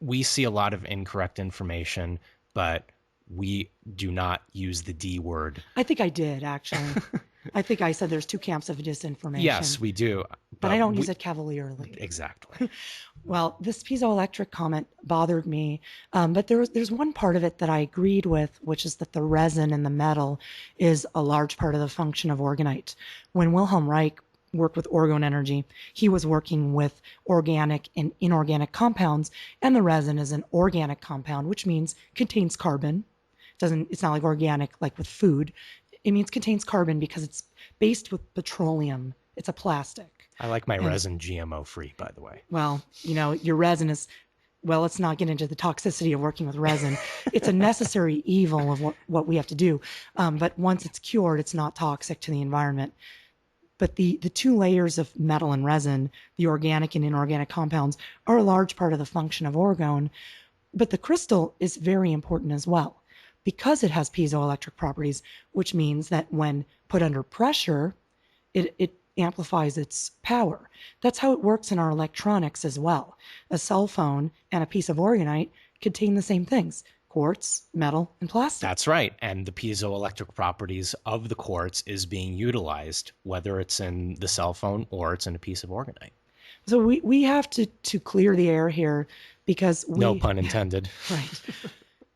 we see a lot of incorrect information, but we do not use the D word. I think I did, actually. I think I said there's two camps of disinformation. Yes, we do. But I don't use it cavalierly. Exactly. Well, this piezoelectric comment bothered me, but there's one part of it that I agreed with, which is that the resin in the metal is a large part of the function of orgonite. When Wilhelm Reich worked with orgone energy, he was working with organic and inorganic compounds, and the resin is an organic compound, which means contains carbon. It's not like organic, like with food. It means contains carbon because it's based with petroleum. It's a plastic. I like my resin GMO free, by the way. Well, your resin is, let's not get into the toxicity of working with resin. It's a necessary evil of what we have to do. But once it's cured, it's not toxic to the environment. But the two layers of metal and resin, the organic and inorganic compounds, are a large part of the function of orgone. But the crystal is very important as well, because it has piezoelectric properties, which means that when put under pressure, it amplifies its power. That's how it works in our electronics as well. A cell phone and a piece of orgonite contain the same things: quartz, metal, and plastic. That's right. And the piezoelectric properties of the quartz is being utilized, whether it's in the cell phone or it's in a piece of orgonite. So we have to clear the air here, because no pun intended. Right.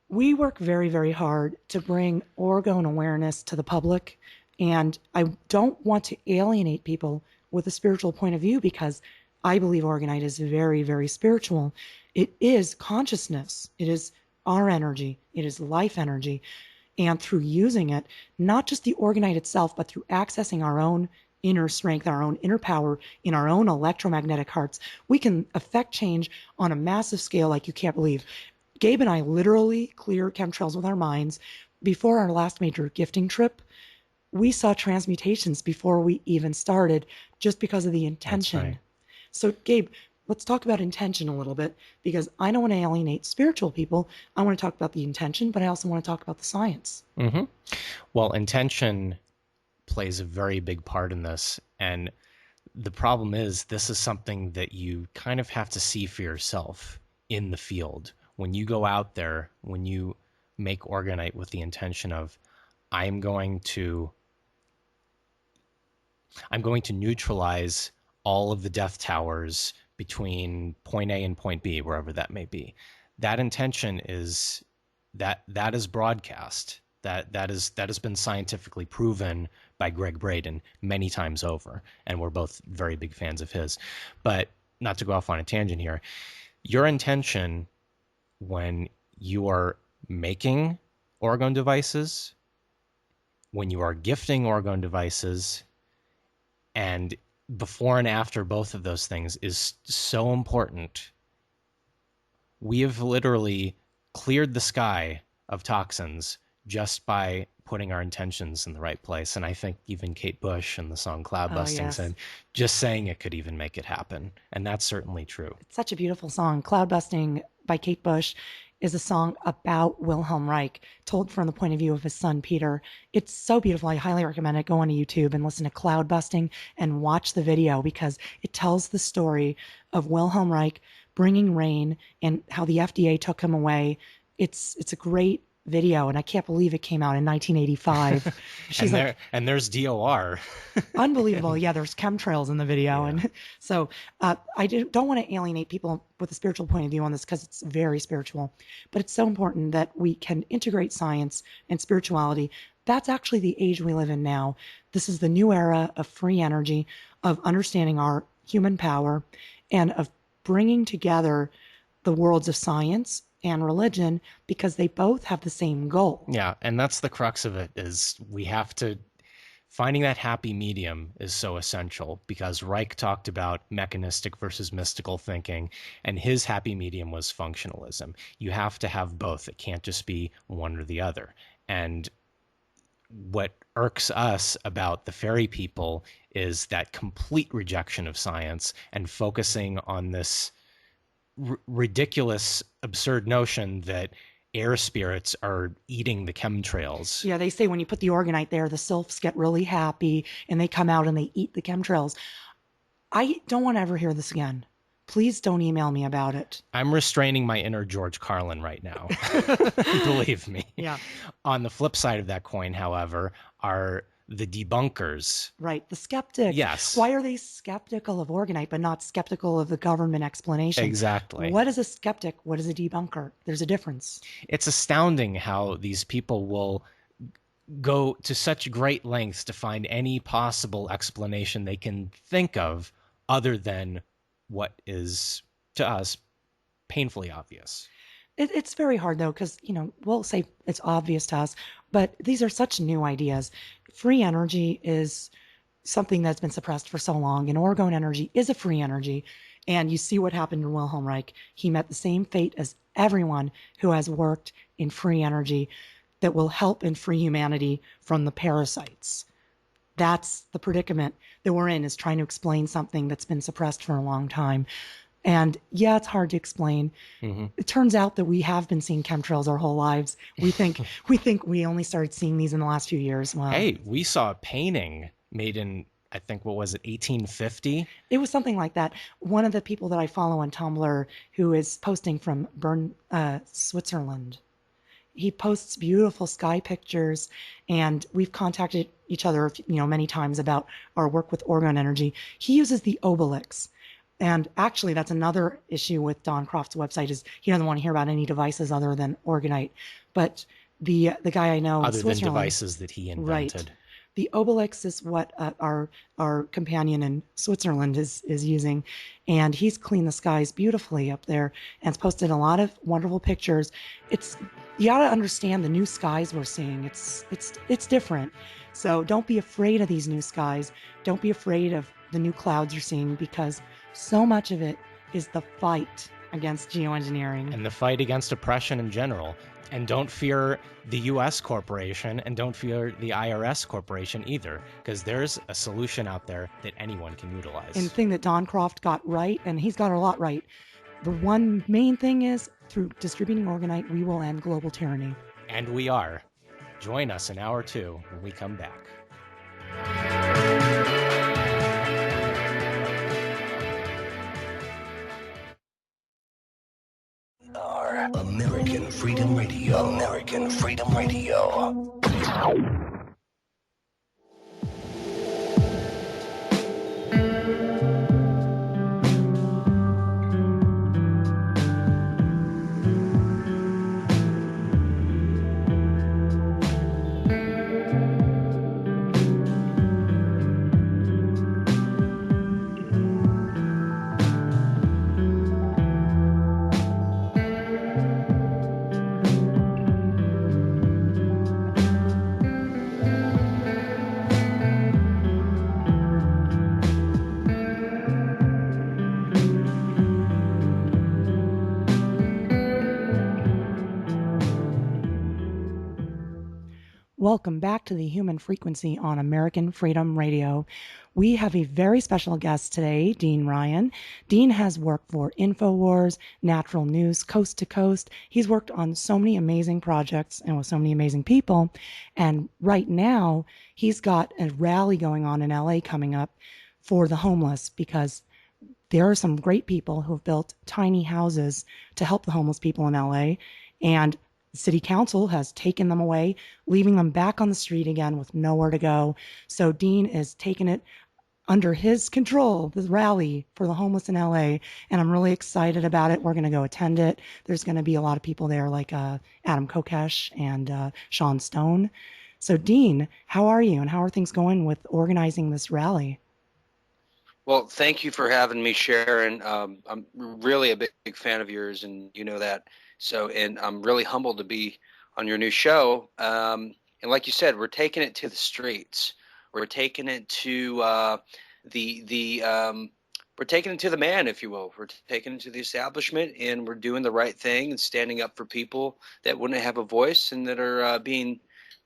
We work very, very hard to bring orgone awareness to the public, and I don't want to alienate people with a spiritual point of view, because I believe orgonite is very, very spiritual. It is consciousness. It is our energy. It is life energy. And through using it, not just the orgonite itself, but through accessing our own inner strength, our own inner power in our own electromagnetic hearts, we can affect change on a massive scale like you can't believe. Gabe and I literally clear chemtrails with our minds. Before our last major gifting trip, we saw transmutations before we even started just because of the That's intention. right. So, Gabe, let's talk about intention a little bit because I don't want to alienate spiritual people. I want to talk about the intention, but I also want to talk about the science. Mm-hmm. Well, intention plays a very big part in this. And the problem is, this is something that you kind of have to see for yourself in the field. When you go out there, when you make Organite with the intention of, I'm going to I'm going to neutralize all of the death towers between point A and point B, wherever that may be. That intention is that is broadcast. That has been scientifically proven by Greg Braden many times over, and we're both very big fans of his. But not to go off on a tangent here, your intention when you are making orgone devices, when you are gifting orgone devices, and before and after both of those things is so important. We have literally cleared the sky of toxins just by putting our intentions in the right place. And I think even Kate Bush in the song Cloud Oh, Busting yes. said, just saying it could even make it happen. And that's certainly true. It's such a beautiful song. Cloud Busting by Kate Bush is a song about Wilhelm Reich, told from the point of view of his son, Peter. It's so beautiful. I highly recommend it. Go on to YouTube and listen to Cloud Busting and watch the video because it tells the story of Wilhelm Reich bringing rain and how the FDA took him away. It's a great video, and I can't believe it came out in 1985. She's like, And there's DOR. unbelievable. Yeah, there's chemtrails in the video. Yeah. And so I don't want to alienate people with a spiritual point of view on this because it's very spiritual. But it's so important that we can integrate science and spirituality. That's actually the age we live in now. This is the new era of free energy, of understanding our human power, and of bringing together the worlds of science and religion because they both have the same goal. Yeah, and that's the crux of it is we have to finding that happy medium is so essential because Reich talked about mechanistic versus mystical thinking, and his happy medium was functionalism. You have to have both. It can't just be one or the other. And what irks us about the fairy people is that complete rejection of science and focusing on this ridiculous, absurd notion that air spirits are eating the chemtrails. Yeah, they say when you put the organite there, the sylphs get really happy and they come out and they eat the chemtrails. I don't want to ever hear this again. Please don't email me about it. I'm restraining my inner George Carlin right now. Believe me. Yeah. On the flip side of that coin, however, are the debunkers. Right. The skeptics. Yes. Why are they skeptical of organite but not skeptical of the government explanation? Exactly. What is a skeptic? What is a debunker? There's a difference. It's astounding how these people will go to such great lengths to find any possible explanation they can think of other than what is, to us, painfully obvious. It's very hard though, because we'll say it's obvious to us, but these are such new ideas. Free energy is something that's been suppressed for so long, and orgone energy is a free energy. And you see what happened to Wilhelm Reich. He met the same fate as everyone who has worked in free energy that will help and free humanity from the parasites. That's the predicament that we're in, is trying to explain something that's been suppressed for a long time. And yeah, it's hard to explain. Mm-hmm. It turns out that we have been seeing chemtrails our whole lives. We think we only started seeing these in the last few years. Wow. Hey, we saw a painting made in, I think, what was it, 1850? It was something like that. One of the people that I follow on Tumblr who is posting from Bern, Switzerland, he posts beautiful sky pictures, and we've contacted each other, many times about our work with orgone energy. He uses the obelix. And actually, that's another issue with Don Croft's website, is he doesn't want to hear about any devices other than organite. But the guy I know Other in than Switzerland, devices that he invented. Right. The obelix is what our companion in Switzerland is using, and he's cleaned the skies beautifully up there and has posted a lot of wonderful pictures. You got to understand the new skies we're seeing. It's different. So don't be afraid of these new skies. Don't be afraid of the new clouds you're seeing, because so much of it is the fight against geoengineering. And the fight against oppression in general. And don't fear the U.S. corporation, and don't fear the IRS corporation either, because there's a solution out there that anyone can utilize. And the thing that Don Croft got right, and he's got a lot right, the one main thing is, through distributing Organite, we will end global tyranny. And we are. Join us in hour 2 when we come back. Our American Freedom Radio. American Freedom Radio. Welcome back to the Human Frequency on American Freedom Radio. We have a very special guest today, Dean Ryan. Dean has worked for InfoWars, Natural News, Coast to Coast. He's worked on so many amazing projects and with so many amazing people. And right now, he's got a rally going on in LA coming up for the homeless, because there are some great people who have built tiny houses to help the homeless people in LA. And City Council has taken them away, leaving them back on the street again with nowhere to go. So Dean is taking it under his control, the rally for the homeless in LA, and I'm really excited about it. We're going to go attend it. There's going to be a lot of people there, like Adam Kokesh and Sean Stone. So Dean, how are you, and how are things going with organizing this rally? Well, thank you for having me, Sharon. I'm really a big fan of yours, and you know that. So, and I'm really humbled to be on your new show. And like you said, we're taking it to the streets. We're taking it to we're taking it to the man, if you will. We're taking it to the establishment, and we're doing the right thing and standing up for people that wouldn't have a voice and that are being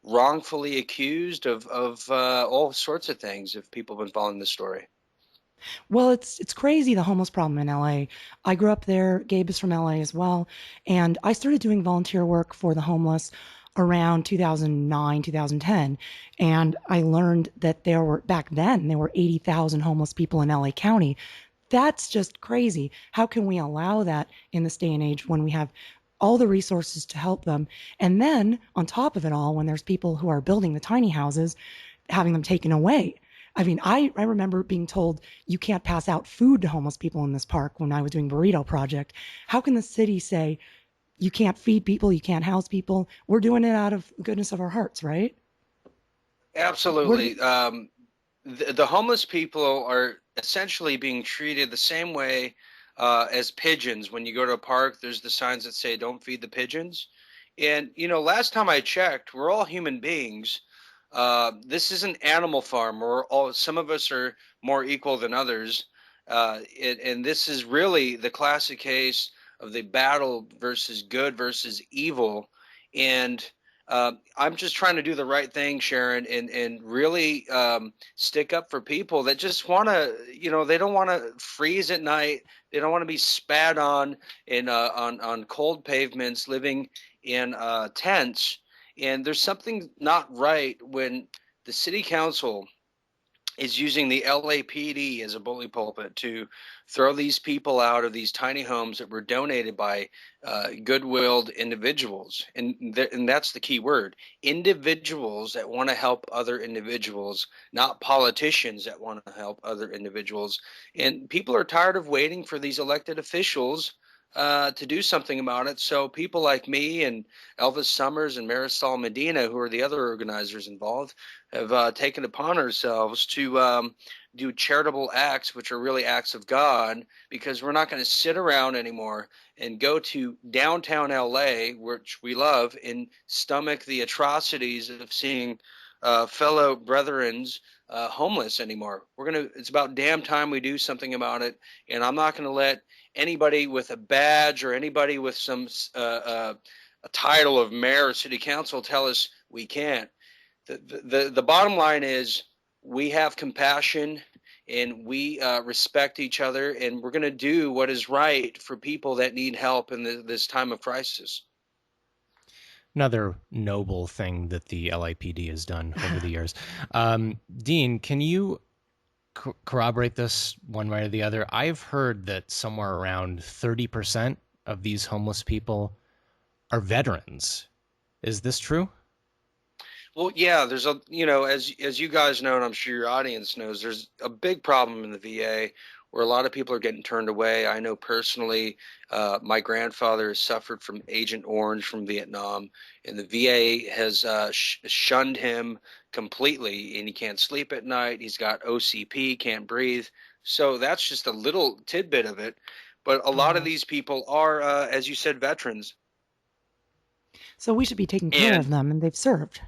wrongfully accused of all sorts of things. If people have been following the story. Well, it's crazy, the homeless problem in LA. I grew up there. Gabe is from LA as well. And I started doing volunteer work for the homeless around 2009, 2010. And I learned that back then, there were 80,000 homeless people in LA County. That's just crazy. How can we allow that in this day and age when we have all the resources to help them? And then on top of it all, when there's people who are building the tiny houses, having them taken away. I mean, I remember being told you can't pass out food to homeless people in this park when I was doing Burrito Project. How can the city say you can't feed people, you can't house people? We're doing it out of goodness of our hearts, right? Absolutely. The homeless people are essentially being treated the same way as pigeons. When you go to a park, there's the signs that say don't feed the pigeons. And, you know, last time I checked, we're all human beings. This is an animal farm. Some of us are more equal than others. And this is really the classic case of the battle versus good versus evil. And I'm just trying to do the right thing, Sharon, and really stick up for people that just want to, you know, they don't want to freeze at night. They don't want to be spat on on cold pavements, living in tents. And there's something not right when the city council is using the LAPD as a bully pulpit to throw these people out of these tiny homes that were donated by good-willed individuals. And that's the key word, individuals that want to help other individuals, not politicians that want to help other individuals. And people are tired of waiting for these elected officials to do something about it. So people like me and Elvis Summers and Marisol Medina, who are the other organizers involved, have taken upon ourselves to do charitable acts, which are really acts of God, because we're not going to sit around anymore and go to downtown LA, which we love, and stomach the atrocities of seeing fellow brethrens homeless anymore. It's about damn time we do something about it. And I'm not going to let anybody with a badge or anybody with some a title of mayor or city council tell us we can't. The bottom line is we have compassion and we respect each other, and we're going to do what is right for people that need help in this time of crisis. Another noble thing that the LAPD has done over the years. Dean, can you corroborate this one way or the other? I've heard that somewhere around 30% of these homeless people are veterans. Is this true? Well, yeah, there's as you guys know, and I'm sure your audience knows, there's a big problem in the VA where a lot of people are getting turned away. I know personally, my grandfather has suffered from Agent Orange from Vietnam, and the VA has shunned him completely, and he can't sleep at night. He's got OCP, can't breathe. So that's just a little tidbit of it. But a lot of these people are, as you said, veterans. So we should be taking care of them, and they've served.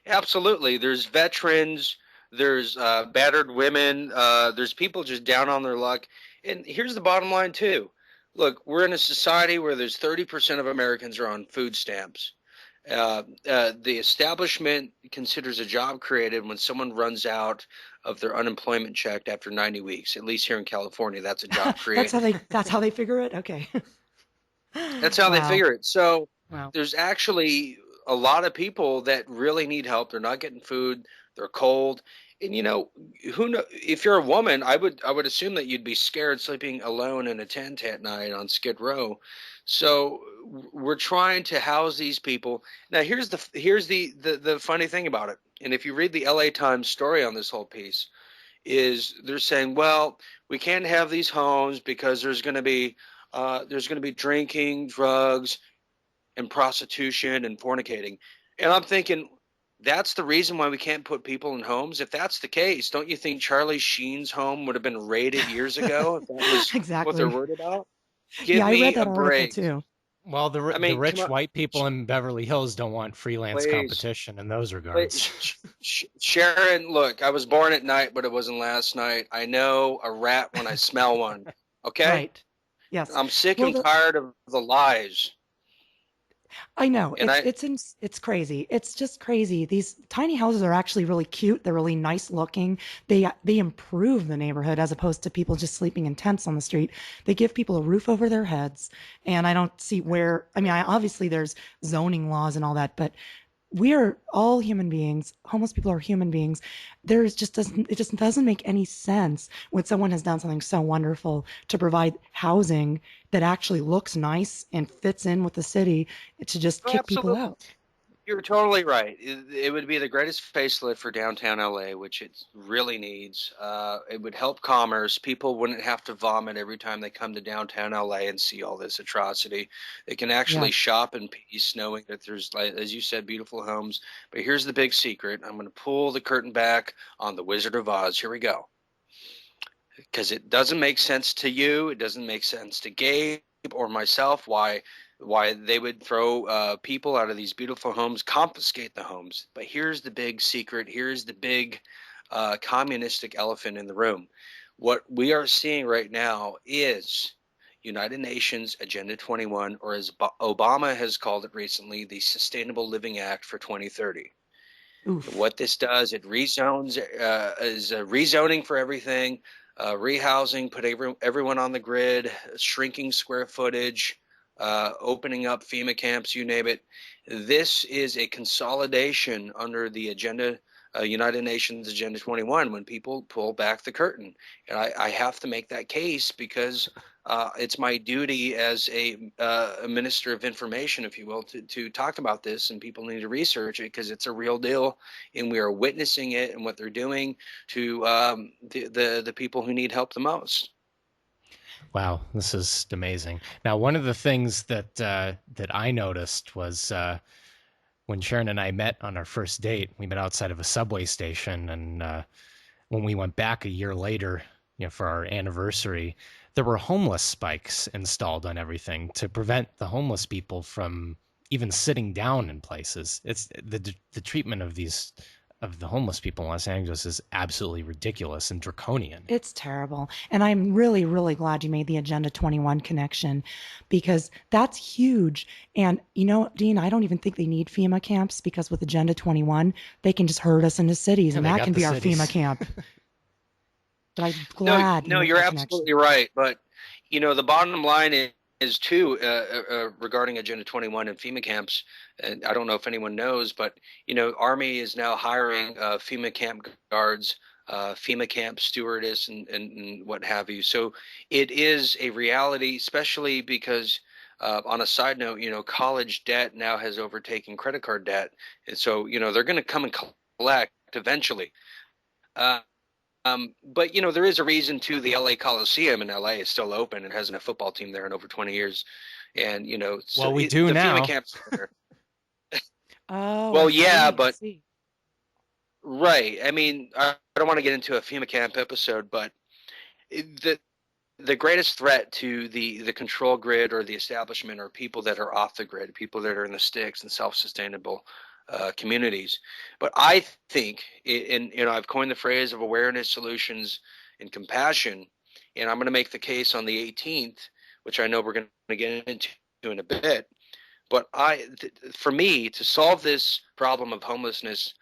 Absolutely. There's veterans, there's battered women, there's people just down on their luck. And here's the bottom line, too. Look, we're in a society where there's 30% of Americans are on food stamps. The establishment considers a job created when someone runs out of their unemployment check after 90 weeks. At least here in California, that's a job created. That's how they figure it? Okay. That's how they figure it. So wow. There's actually a lot of people that really need help. They're not getting food. They're cold. And who know, if you're a woman, I would assume that you'd be scared sleeping alone in a tent at night on Skid Row. So we're trying to house these people. Now here's the funny thing about it. And if you read the LA Times story on this whole piece, is they're saying, well, we can't have these homes because there's going to be drinking, drugs, and prostitution and fornicating. And I'm thinking, that's the reason why we can't put people in homes? If that's the case, don't you think Charlie Sheen's home would have been raided years ago if that was exactly what they're worried about? I read that article too. Well, the rich white people in Beverly Hills don't want freelance competition in those regards. Sharon, look, I was born at night, but it wasn't last night. I know a rat when I smell one. Okay? Right. Yes. I'm sick and tired of the lies. I know. It's crazy. It's just crazy. These tiny houses are actually really cute. They're really nice looking. They improve the neighborhood as opposed to people just sleeping in tents on the street. They give people a roof over their heads. And I don't see obviously there's zoning laws and all that, but we are all human beings. Homeless people are human beings. It just doesn't make any sense when someone has done something so wonderful to provide housing that actually looks nice and fits in with the city to just kick people out. You're totally right. It would be the greatest facelift for downtown LA, which it really needs. It would help commerce. People wouldn't have to vomit every time they come to downtown LA and see all this atrocity. They can actually shop in peace, knowing that there's, as you said, beautiful homes. But here's the big secret. I'm going to pull the curtain back on the Wizard of Oz. Here we go. Because it doesn't make sense to you. It doesn't make sense to Gabe or myself why they would throw people out of these beautiful homes, confiscate the homes. But here's the big secret. Here's the big communistic elephant in the room. What we are seeing right now is United Nations Agenda 21, or as Obama has called it recently, the Sustainable Living Act for 2030. What this does, it rezones, is rezoning for everything, rehousing, put everyone on the grid, shrinking square footage, opening up FEMA camps, you name it. This is a consolidation under the agenda, United Nations Agenda 21, when people pull back the curtain. And I have to make that case because it's my duty as a minister of information, if you will, to talk about this, and people need to research it because it's a real deal, and we are witnessing it and what they're doing to the people who need help the most. Wow, this is amazing. Now, one of the things that I noticed was when Sharon and I met on our first date. We met outside of a subway station, and when we went back a year later, for our anniversary, there were homeless spikes installed on everything to prevent the homeless people from even sitting down in places. It's the treatment of the homeless people in Los Angeles is absolutely ridiculous and draconian. It's terrible. And I'm really, really glad you made the Agenda 21 connection, because that's huge. And, Dean, I don't even think they need FEMA camps, because with Agenda 21, they can just herd us into cities, and they that got can the be our cities. FEMA camp. But I'm glad. No, you're absolutely right. But, the bottom line is too, regarding Agenda 21 and FEMA camps, and I don't know if anyone knows, but, Army is now hiring FEMA camp guards, FEMA camp stewardess, and what have you. So it is a reality, especially because on a side note, college debt now has overtaken credit card debt. And so, they're going to come and collect eventually. But there is a reason to the LA Coliseum in LA is still open and hasn't a football team there in over 20 years. And so well, we do the now. FEMA camps. Oh, well, I yeah, see, but right. I mean, I don't want to get into a FEMA camp episode, but the greatest threat to the control grid or the establishment are people that are off the grid, people that are in the sticks and self-sustainable communities. But I think, and I've coined the phrase of awareness, solutions, and compassion, and I'm going to make the case on the 18th, which I know we're going to get into in a bit. But for me, to solve this problem of homelessness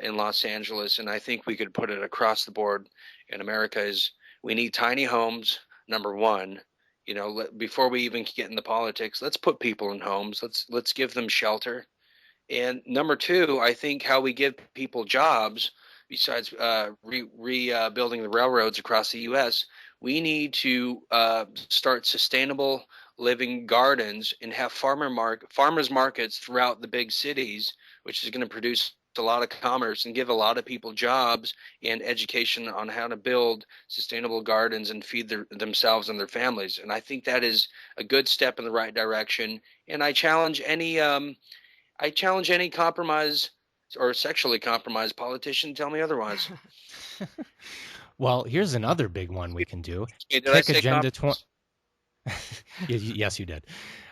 in Los Angeles, and I think we could put it across the board in America, is we need tiny homes. Number one, before we even get into politics, let's put people in homes. Let's give them shelter. And number two, I think how we give people jobs, besides rebuilding the railroads across the U.S., we need to start sustainable living gardens and have farmers markets throughout the big cities, which is going to produce a lot of commerce and give a lot of people jobs and education on how to build sustainable gardens and feed themselves and their families. And I think that is a good step in the right direction. And I challenge any compromise or sexually compromised politician to tell me otherwise. Well, here's another big one we can do. Hey, did I Kick say Agenda 20. Yes, you did.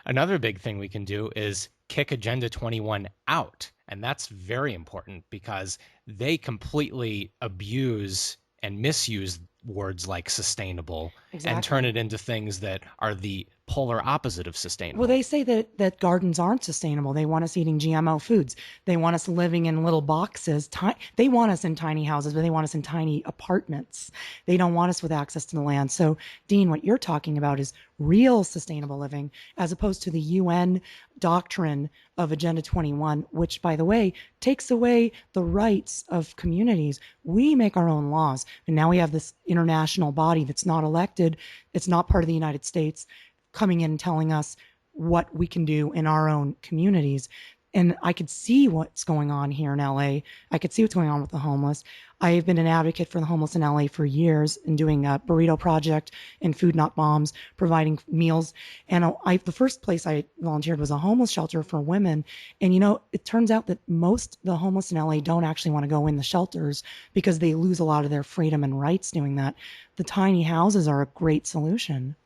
Another big thing we can do is kick Agenda 21 out. And that's very important because they completely abuse and misuse words like sustainable and turn it into things that are the polar opposite of sustainable. Well, they say that gardens aren't sustainable. They want us eating GMO foods. They want us living in little boxes. They want us in tiny houses, but they want us in tiny apartments. They don't want us with access to the land. So, Dean, what you're talking about is real sustainable living, as opposed to the UN doctrine of Agenda 21, which, by the way, takes away the rights of communities. We make our own laws. And now we have this international body that's not elected. It's not part of the United States, coming in and telling us what we can do in our own communities. And I could see what's going on here in LA. I could see what's going on with the homeless. I've been an advocate for the homeless in LA for years, and doing a burrito project and Food Not Bombs, providing meals. And the first place I volunteered was a homeless shelter for women. And, it turns out that most of the homeless in LA don't actually want to go in the shelters because they lose a lot of their freedom and rights doing that. The tiny houses are a great solution.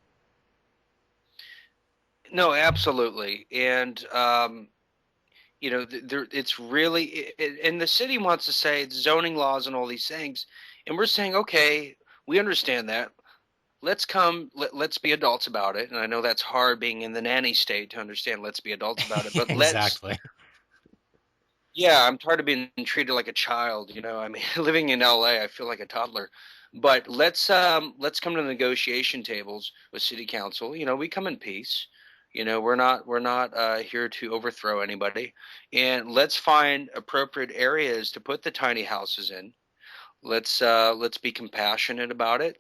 No, absolutely. And, it's really, and the city wants to say it's zoning laws and all these things. And we're saying, okay, we understand that. Let's be adults about it. And I know that's hard being in the nanny state to understand, let's be adults about it. But exactly. Yeah, I'm tired of being treated like a child. I mean, living in LA, I feel like a toddler. But let's come to the negotiation tables with city council. We come in peace. We're not here to overthrow anybody, and let's find appropriate areas to put the tiny houses in. Let's be compassionate about it.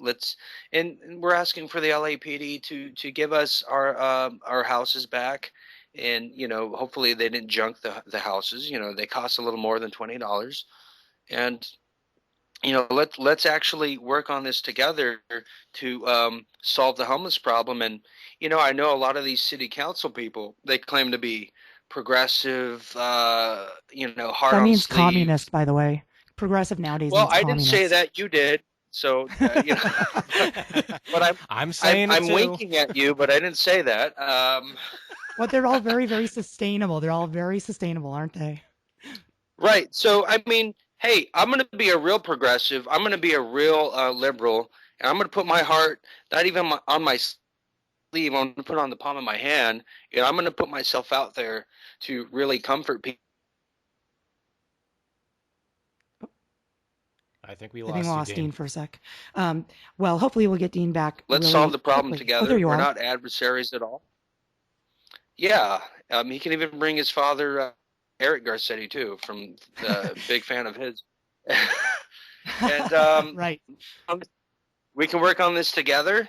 And we're asking for the LAPD to give us our houses back, and hopefully they didn't junk the houses. They cost a little more than $20, and let's actually work on this together to solve the homeless problem. And I know a lot of these city council people, they claim to be progressive, hard that means on sleeve. Communist, by the way. Progressive nowadays means I communist. didn't say that, you did. So but I'm saying I'm winking at you, but I didn't say that. But they're all very, very sustainable. They're all very sustainable, aren't they? Right. So, I mean, hey, I'm going to be a real progressive. I'm going to be a real liberal, and I'm going to put my heart not even on my sleeve. I'm going to put it on the palm of my hand, and I'm going to put myself out there to really comfort people. I think we I think we lost you, lost Dean. Dean for a sec. Well, hopefully we'll get Dean back Let's really solve the problem quickly. Oh, there together. you We're are. not adversaries at all. Yeah, he can even bring his father, Eric Garcetti, too, from big fan of his. And Right. we can work on this together,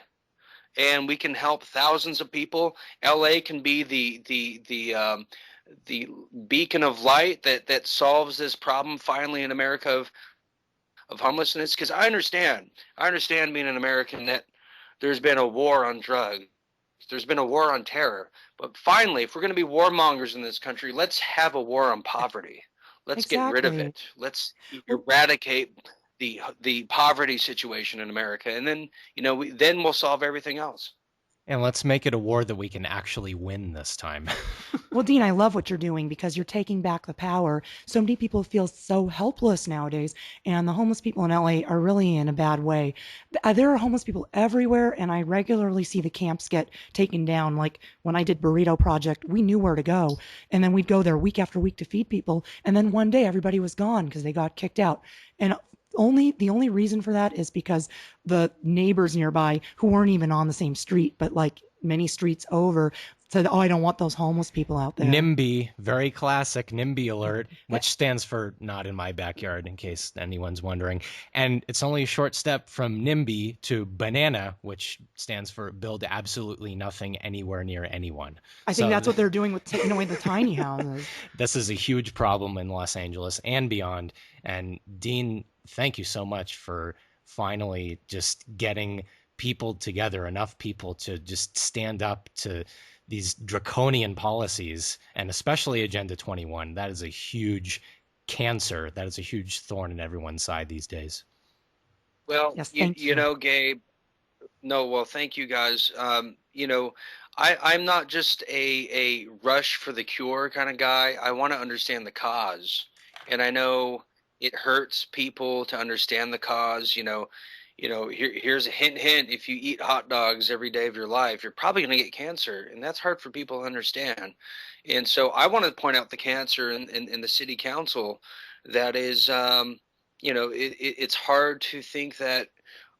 and we can help thousands of people. LA can be the beacon of light that solves this problem finally in America of homelessness. Because I understand being an American that there's been a war on drugs, there's been a war on terror, but finally, if we're going to be warmongers in this country, let's have a war on poverty. Let's get rid of Exactly. it. Let's Well, eradicate the poverty situation in America, and then then we'll solve everything else. And let's make it a war that we can actually win this time. Well, Dean, I love what you're doing because you're taking back the power. So many people feel so helpless nowadays, and the homeless people in LA are really in a bad way. There are homeless people everywhere, and I regularly see the camps get taken down. Like when I did Burrito Project, we knew where to go, and then we'd go there week after week to feed people, and then one day everybody was gone because they got kicked out. And the only reason for that is because the neighbors nearby who weren't even on the same street, but like many streets over, said, "Oh, I don't want those homeless people out there." NIMBY, very classic NIMBY alert, which stands for not in my backyard, in case anyone's wondering. And it's only a short step from NIMBY to banana, which stands for build absolutely nothing anywhere near anyone. I think that's what they're doing with taking away the tiny houses. This is a huge problem in Los Angeles and beyond. And Dean, thank you so much for finally just getting people together, enough people to just stand up to these draconian policies, and especially Agenda 21. That is a huge cancer. That is a huge thorn in everyone's side these days. Well, Yes, thank you you. know, Gabe. No, well, thank you guys. I'm not just a rush for the cure kind of guy. I want to understand the cause, and I know it hurts people to understand the cause. Here's a hint, hint. If you eat hot dogs every day of your life, you're probably going to get cancer, and that's hard for people to understand. And so I want to point out the cancer in the city council. That is, it's hard to think that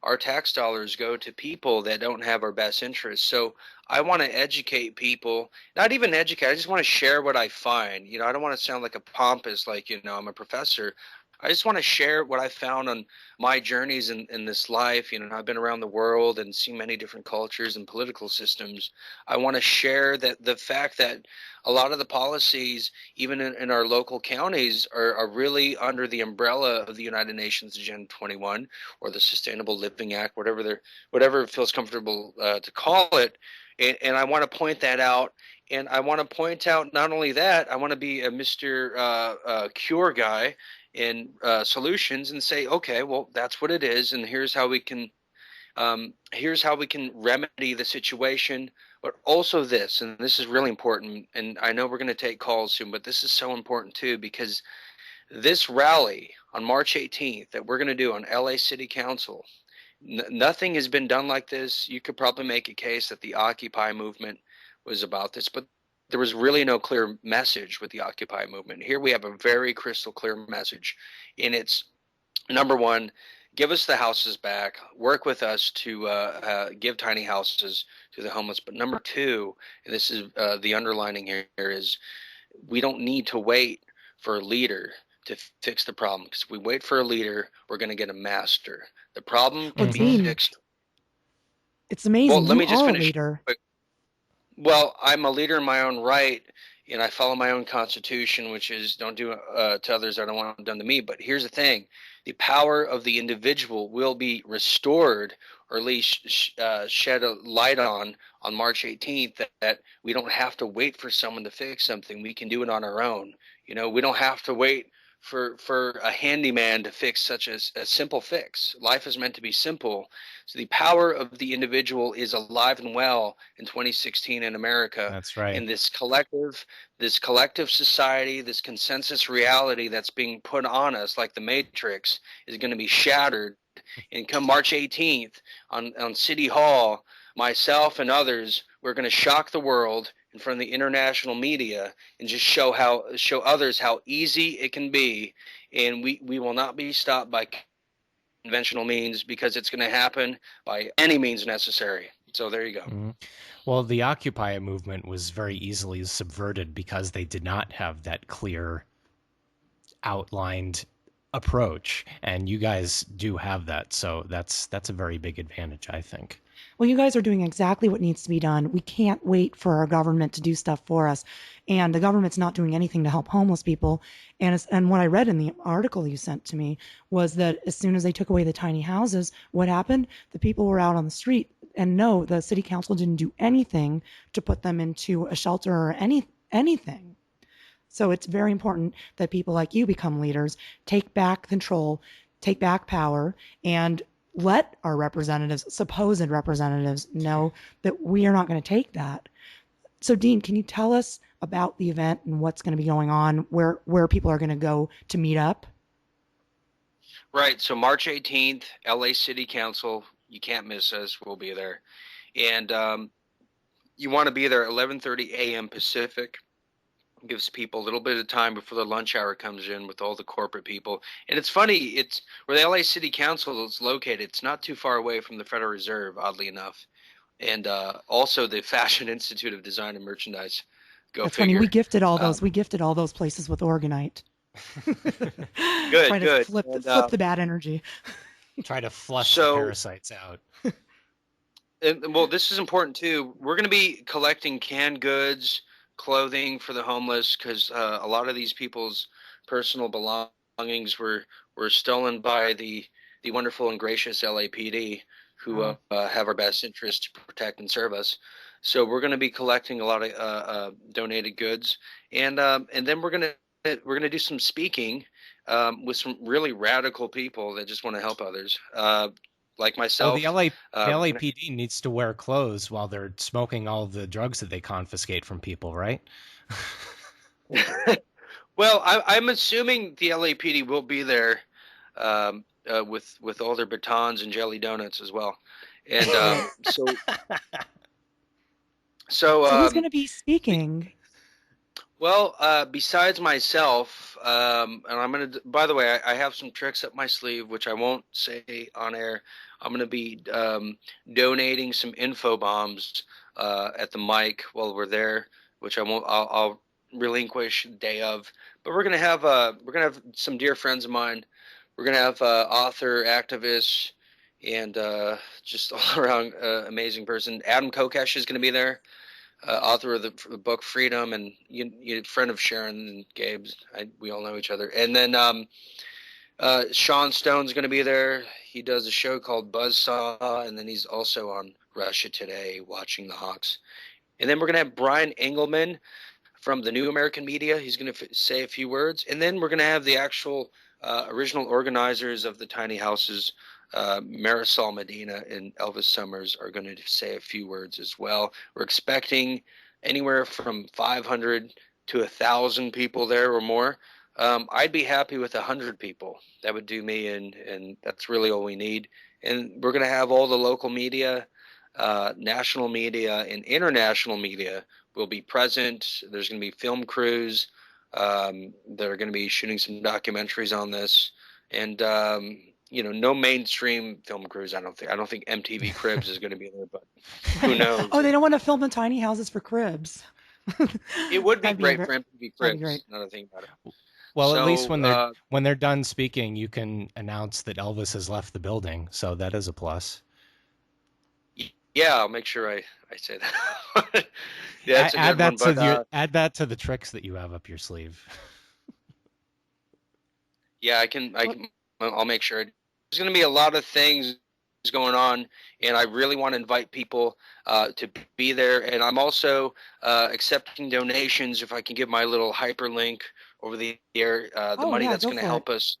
our tax dollars go to people that don't have our best interests. So I want to educate people, not even educate. I just want to share what I find. I don't want to sound like a pompous, like, I'm a professor. I just want to share what I found on my journeys in this life. I've been around the world and seen many different cultures and political systems. I want to share that the fact that a lot of the policies, even in our local counties, are really under the umbrella of the United Nations Agenda 21 or the Sustainable Living Act, whatever it feels comfortable to call it. And I want to point that out. And I want to point out not only that, I want to be a Mr. Cure guy in solutions and say, okay, well, that's what it is, and here's how we can remedy the situation. But also this, and this is really important, and I know we're going to take calls soon, but this is so important too, because this rally on March 18th that we're going to do on LA City Council, nothing has been done like this. You could probably make a case that the Occupy movement was about this, but there was really no clear message with the Occupy movement. Here we have a very crystal clear message, and it's number one, give us the houses back, work with us to give tiny houses to the homeless. But number two, and this is the underlining here, is we don't need to wait for a leader to fix the problem, because if we wait for a leader, we're going to get a master. The problem Well, can be Mm-hmm. Dean, fixed. it's Well, amazing. let You me just are a finish. leader. Well, I'm a leader in my own right, and I follow my own constitution, which is don't do to others I don't want done to me. But here's the thing: the power of the individual will be restored, or at least shed a light on March 18th. That we don't have to wait for someone to fix something. We can do it on our own. We don't have to wait for a handyman to fix such a simple fix. Life is meant to be simple. So the power of the individual is alive and well in 2016 in America. That's right. And this collective society, this consensus reality that's being put on us like the Matrix is going to be shattered. And come March 18th on City Hall, myself and others, we're going to shock the world in front of the international media and just show others how easy it can be. And we will not be stopped by conventional means, because it's going to happen by any means necessary. So there you go. Mm-hmm. Well, the Occupy movement was very easily subverted because they did not have that clear outlined approach, and you guys do have that, so that's a very big advantage, I think. Well, you guys are doing exactly what needs to be done. We can't wait for our government to do stuff for us, and the government's not doing anything to help homeless people. And what I read in the article you sent to me was that as soon as they took away the tiny houses, what happened? The people were out on the street, and no, the city council didn't do anything to put them into a shelter or anything. So it's very important that people like you become leaders, take back control, take back power, and let our representatives, supposed representatives, know that we are not going to take that. So, Dean, can you tell us about the event and what's going to be going on, where people are going to go to meet up? Right. So March 18th, LA City Council. You can't miss us. We'll be there. And you want to be there at 11:30 a.m. Pacific. Gives people a little bit of time before the lunch hour comes in with all the corporate people. And it's funny, it's where the LA City Council is located. It's not too far away from the Federal Reserve, oddly enough. And also the Fashion Institute of Design and Merchandise. That's funny. We gifted all those places with Organite. Good, Trying good. to flip the bad energy. Try to flush the parasites out. And, well, this is important too. We're going to be collecting canned goods, clothing for the homeless, because a lot of these people's personal belongings were stolen by the wonderful and gracious LAPD, who have our best interest to protect and serve us. So we're going to be collecting a lot of donated goods, and then we're going to do some speaking with some really radical people that just want to help others. Like myself. The LAPD needs to wear clothes while they're smoking all the drugs that they confiscate from people, right? Well, I'm assuming the LAPD will be there with all their batons and jelly donuts as well. And so who's going to be speaking? Well, besides myself, and I'm going to, by the way, I have some tricks up my sleeve, which I won't say on air. I'm going to be donating some info bombs at the mic while we're there, which I'll relinquish the day of. But we're going to have some dear friends of mine. We're going to have author, activist, and just all around amazing person. Adam Kokesh is going to be there. Author of the book Freedom, and you friend of Sharon and Gabe's. We all know each other. And then Sean Stone's going to be there. He does a show called Buzzsaw, and then he's also on Russia Today, watching the Hawks. And then we're going to have Brian Engelman from the New American Media. He's going to say a few words. And then we're going to have the actual original organizers of the tiny houses, Marisol Medina and Elvis Summers, are going to say a few words as well. We're expecting anywhere from 500 to 1,000 people there or more. I'd be happy with 100 people. That would do me, and that's really all we need. And we're going to have all the local media, national media, and international media will be present. There's going to be film crews that are going to be shooting some documentaries on this, and no mainstream film crews. I don't think MTV Cribs is going to be there, but who knows? Oh, they don't want to film in tiny houses for Cribs. It would be great for MTV Cribs. Another thing about it. Well, so, at least when they're done speaking, you can announce that Elvis has left the building, so that is a plus. Yeah, I'll make sure I say that. Yeah, that's add that one, to add that to the tricks that you have up your sleeve. Yeah, I'll make sure. There's going to be a lot of things going on, and I really want to invite people to be there. And I'm also accepting donations if I can give my little hyperlink over the air. The Oh money yeah, that's go going to for it. help us.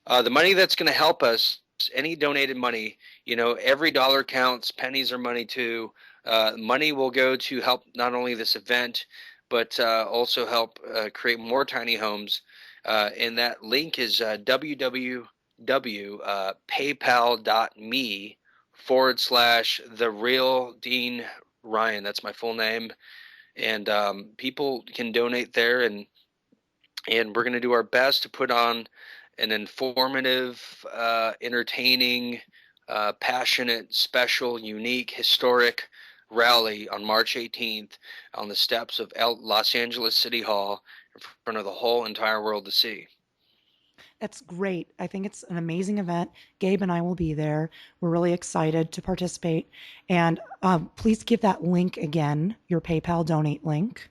The money that's going to help us. Any donated money, every dollar counts. Pennies are money too. Money will go to help not only this event, but also help create more tiny homes. And that link is www.paypal.me/the real Dean Ryan. That's my full name. And people can donate there, and we're going to do our best to put on an informative, entertaining, passionate, special, unique, historic rally on March 18th on the steps of Los Angeles City Hall in front of the whole entire world to see. That's great. I think it's an amazing event. Gabe and I will be there. We're really excited to participate. And please give that link again, your PayPal donate link.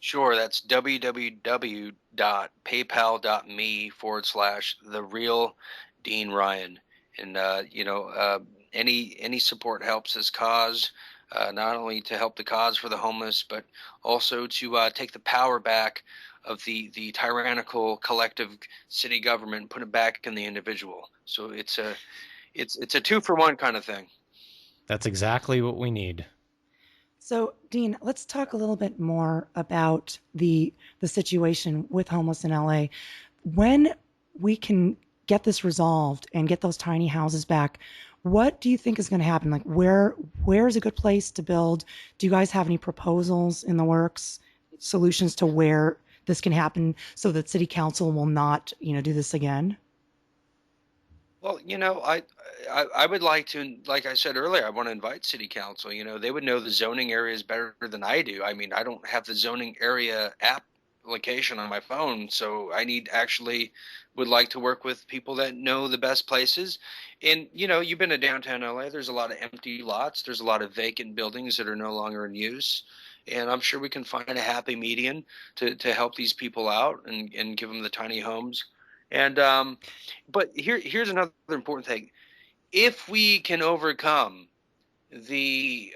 Sure, that's www.paypal.me/the real Dean Ryan. And, any support helps this cause, not only to help the cause for the homeless, but also to take the power back of the tyrannical collective city government and put it back in the individual. So it's a 2-for-1 kind of thing. That's exactly what we need. So, Dean, let's talk a little bit more about the situation with homeless in LA. When we can get this resolved and get those tiny houses back, what do you think is going to happen? Like, where is a good place to build? Do you guys have any proposals in the works, solutions to where this can happen so that city council will not, do this again? Well, I would like to, like I said earlier, I want to invite city council. They would know the zoning areas better than I do. I mean, I don't have the zoning area application on my phone, so I would like to work with people that know the best places. And, you've been to downtown LA, there's a lot of empty lots. There's a lot of vacant buildings that are no longer in use. And I'm sure we can find a happy median to help these people out and give them the tiny homes. And but here's another important thing. If we can overcome the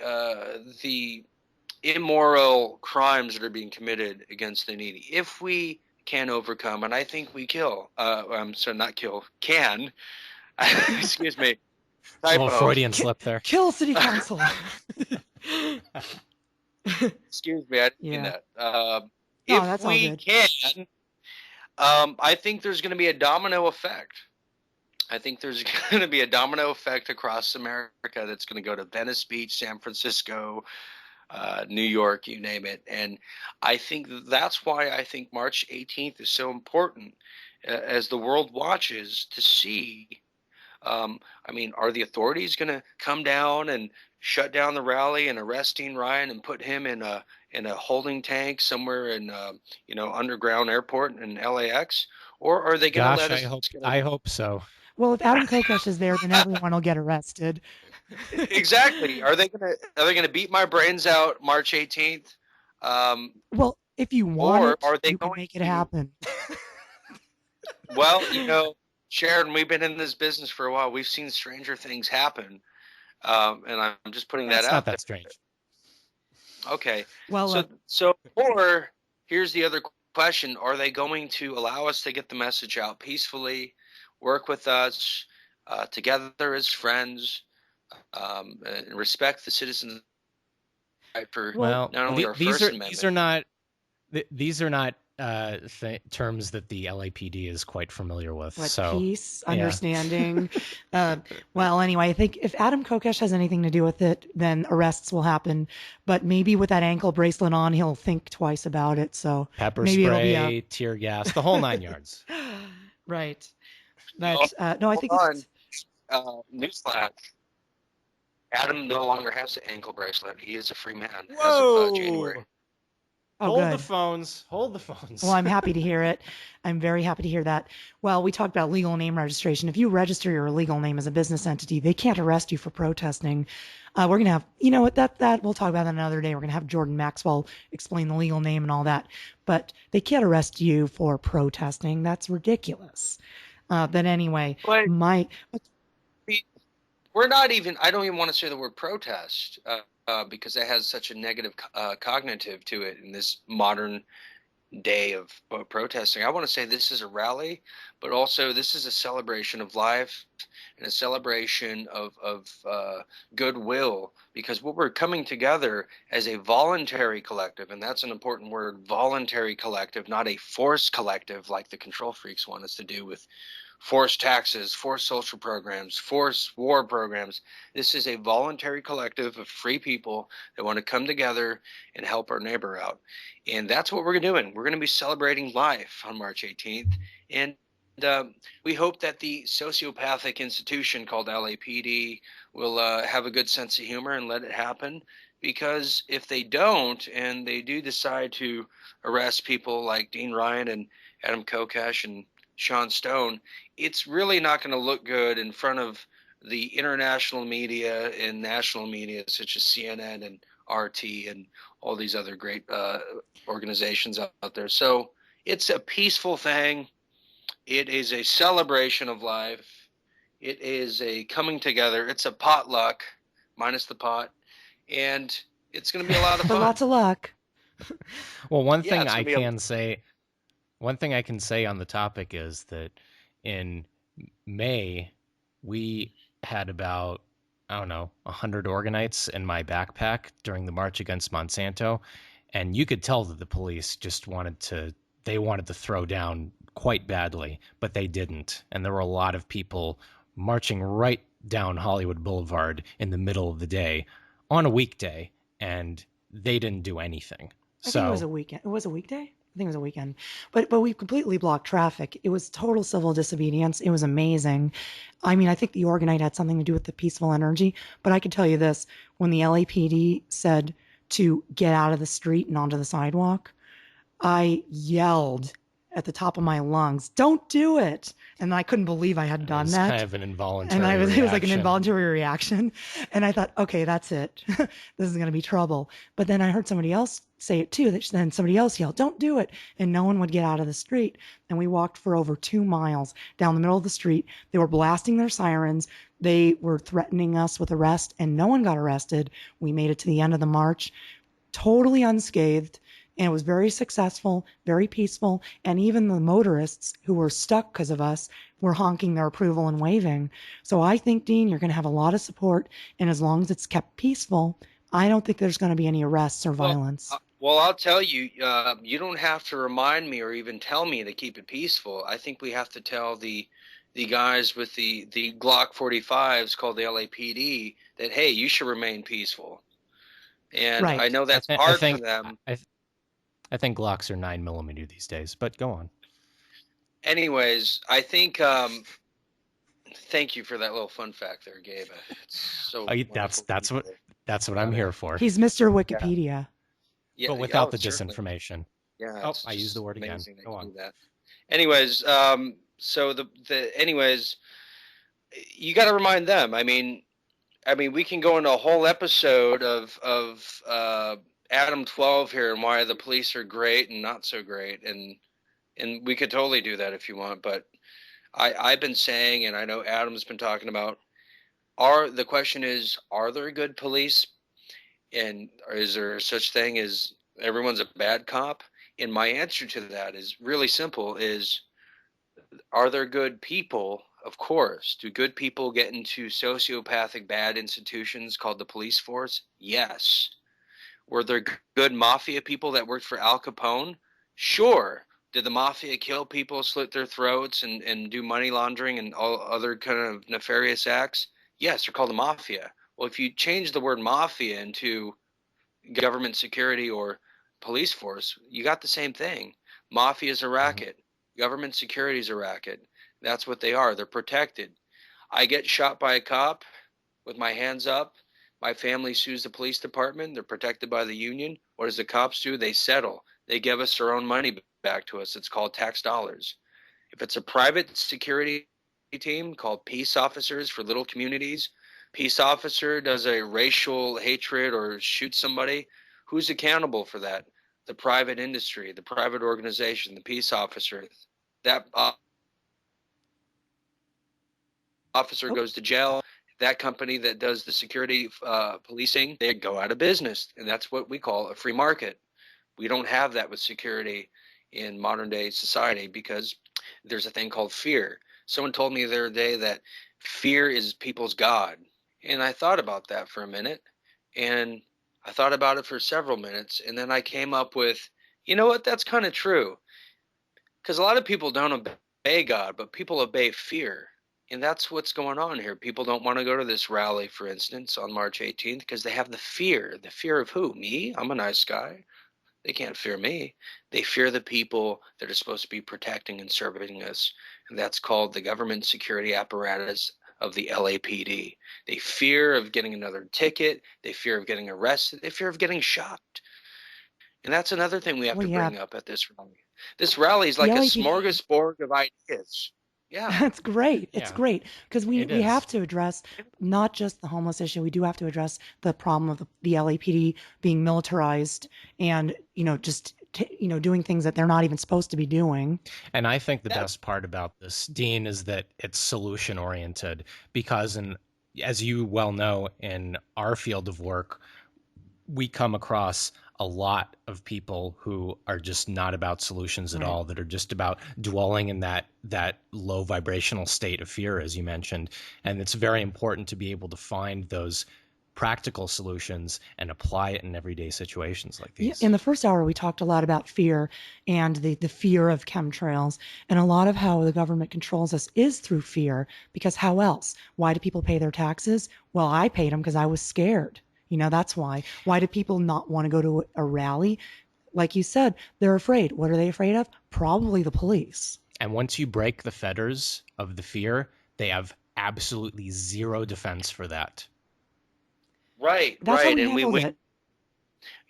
immoral crimes that are being committed against the needy, if we can overcome, and I think we can. Excuse me, A little typo. Freudian slip there. Kill city council. Excuse me, I didn't mean Yeah. that. No, If that's all we good. can, I think there's going to be a domino effect. I think there's going to be a domino effect across America that's going to go to Venice Beach, San Francisco, New York, you name it. And I think that's why I think March 18th is so important as the world watches to see. I mean, are the authorities going to come down and shut down the rally and arrest Dean Ryan and put him in a holding tank somewhere in underground airport in LAX, or are they going to Gosh, let us? I hope so. Well, if Adam Kokesh is there, then everyone will get arrested. Exactly. Are they gonna beat my brains out March 18th? Well, if you want Or it, are they you can going make it to? happen. Well, Sharon, we've been in this business for a while. We've seen stranger things happen, and I'm just putting that That's not out there. that strange. Okay. Well, Or here's the other question: are they going to allow us to get the message out peacefully, work with us together as friends, and respect the citizens' right for well, not only our First Amendment? these are not terms that the LAPD is quite familiar with. what, So peace, yeah, understanding. Well, anyway, I think if Adam Kokesh has anything to do with it, then arrests will happen. But maybe with that ankle bracelet on, he'll think twice about it. So pepper maybe it'll be a spray, tear gas, the whole 9 yards. right. Oh, But no, I hold think on. it's Newsflash. Adam no longer has an ankle bracelet. He is a free man as of January. Whoa! oh Hold the good. phones. Hold the phones. Well, I'm happy to hear it. I'm very happy to hear that. Well, we talked about legal name registration. If you register your legal name as a business entity, they can't arrest you for protesting. We're gonna have, that we'll talk about that another day. We're gonna have Jordan Maxwell explain the legal name and all that. But they can't arrest you for protesting. That's ridiculous. But anyway, But my we're not even, I don't even want to say the word protest because that has such a negative cognitive to it in this modern day of protesting. I want to say this is a rally, but also this is a celebration of life and a celebration of goodwill, because what we're coming together as a voluntary collective, and that's an important word, voluntary collective, not a forced collective like the control freaks want us to do with forced taxes, forced social programs, forced war programs. This is a voluntary collective of free people that want to come together and help our neighbor out. And that's what we're doing. We're going to be celebrating life on March 18th. And we hope that the sociopathic institution called LAPD will have a good sense of humor and let it happen. Because if they don't, and they do decide to arrest people like Dean Ryan and Adam Kokesh and Sean Stone, it's really not going to look good in front of the international media and national media such as CNN and RT and all these other great organizations out there. So it's a peaceful thing. It is a celebration of life. It is a coming together. It's a potluck, minus the pot, and it's going to be a lot of But fun. lots of luck. Well, Yeah, it's going to be one thing I can say on the topic is that in May, we had about, I don't know, 100 Organites in my backpack during the march against Monsanto. And you could tell that the police just they wanted to throw down quite badly, but they didn't. And there were a lot of people marching right down Hollywood Boulevard in the middle of the day on a weekday, and they didn't do anything. I think it was So a weekend. It was a weekday. I think it was a weekend. But we completely blocked traffic. It was total civil disobedience. It was amazing. I mean, I think the Organite had something to do with the peaceful energy. But I can tell you this: when the LAPD said to get out of the street and onto the sidewalk, I yelled at the top of my lungs, "Don't do it!" And I couldn't believe I had it done was kind that. of an And involuntary it was like an reaction. involuntary reaction. And I thought, okay, that's it. This is going to be trouble. But then I heard somebody else say it too. Then somebody else yelled, "Don't do it." And no one would get out of the street. And we walked for over 2 miles down the middle of the street. They were blasting their sirens. They were threatening us with arrest, and no one got arrested. We made it to the end of the march totally unscathed. And it was very successful, very peaceful. And even the motorists who were stuck because of us were honking their approval and waving. So I think, Dean, you're going to have a lot of support. And as long as it's kept peaceful, I don't think there's going to be any arrests or violence. Well, I'll tell you, you don't have to remind me or even tell me to keep it peaceful. I think we have to tell the guys with the Glock 45s called the LAPD that, hey, you should remain peaceful. And I Right. know I, that's th- I hard for think them. I, I think Glocks are 9 millimeter these days, but go on. Anyways, I think thank you for that little fun fact there, Gabe. It's so That's wonderful to that's hear what that that's what I'm about it. here for. He's Mr. Yeah, Wikipedia. yeah. But without Oh, the certainly. disinformation. Yeah, Oh, it's I used the just word again. amazing that Go you on. do that. Anyways, so anyways, you got to remind them. I mean, we can go into a whole episode of Adam 12 here and why the police are great and not so great, and we could totally do that if you want. But I've been saying, and I know Adam's been talking about, the question is, are there good police, and is there such thing as everyone's a bad cop? And my answer to that is really simple: is are there good people? Of course. Do good people get into sociopathic bad institutions called the police force? Yes. Were there good mafia people that worked for Al Capone? Sure. Did the mafia kill people, slit their throats, and do money laundering and all other kind of nefarious acts? Yes, they're called the mafia. Well, if you change the word mafia into government security or police force, you got the same thing. Mafia is a Mhm. racket. Government security is a racket. That's what they are. They're protected. I get shot by a cop with my hands up. My family sues the police department. They're protected by the union. What does the cops do? They settle. They give us their own money back to us. It's called tax dollars. If it's a private security team called peace officers for little communities, peace officer does a racial hatred or shoots somebody, who's accountable for that? The private industry, the private organization, the peace officer. That officer Oh, goes to jail. That company that does the security policing, they go out of business. And that's what we call a free market. We don't have that with security in modern day society, because there's a thing called fear. Someone told me the other day that fear is people's God. And I thought about that for a minute, and I thought about it for several minutes. And then I came up with, you know what, that's kind of true. Because a lot of people don't obey God, but people obey fear. And that's what's going on here. People don't want to go to this rally, for instance, on March 18th, because they have the fear. The fear of who? Me? I'm a nice guy. They can't fear me. They fear the people that are supposed to be protecting and serving us. And that's called the government security apparatus of the LAPD. They fear of getting another ticket. They fear of getting arrested. They fear of getting shot. And that's another thing we have Well, to yeah, bring up at this rally. This rally is the like a LAPD. smorgasbord of ideas. Yeah. That's great. It's Yeah, great because we it we have is. to address not just the homeless issue. We do have to address the problem of the LAPD being militarized and just doing things that they're not even supposed to be doing. And I think the That, best part about this, Dean, is that it's solution oriented because, as you well know, in our field of work, we come across a lot of people who are just not about solutions at Right. all, that are just about dwelling in that low vibrational state of fear, as you mentioned. And it's very important to be able to find those practical solutions and apply it in everyday situations like Yeah, these. in the first hour, we talked a lot about fear and the fear of chemtrails. And a lot of how the government controls us is through fear, because how else? Why do people pay their taxes? Well, I paid them because I was scared. That's why. Why do people not want to go to a rally? Like you said, they're afraid. What are they afraid of? Probably the police. And once you break the fetters of the fear, they have absolutely zero defense for that. right, That's how right. we And handled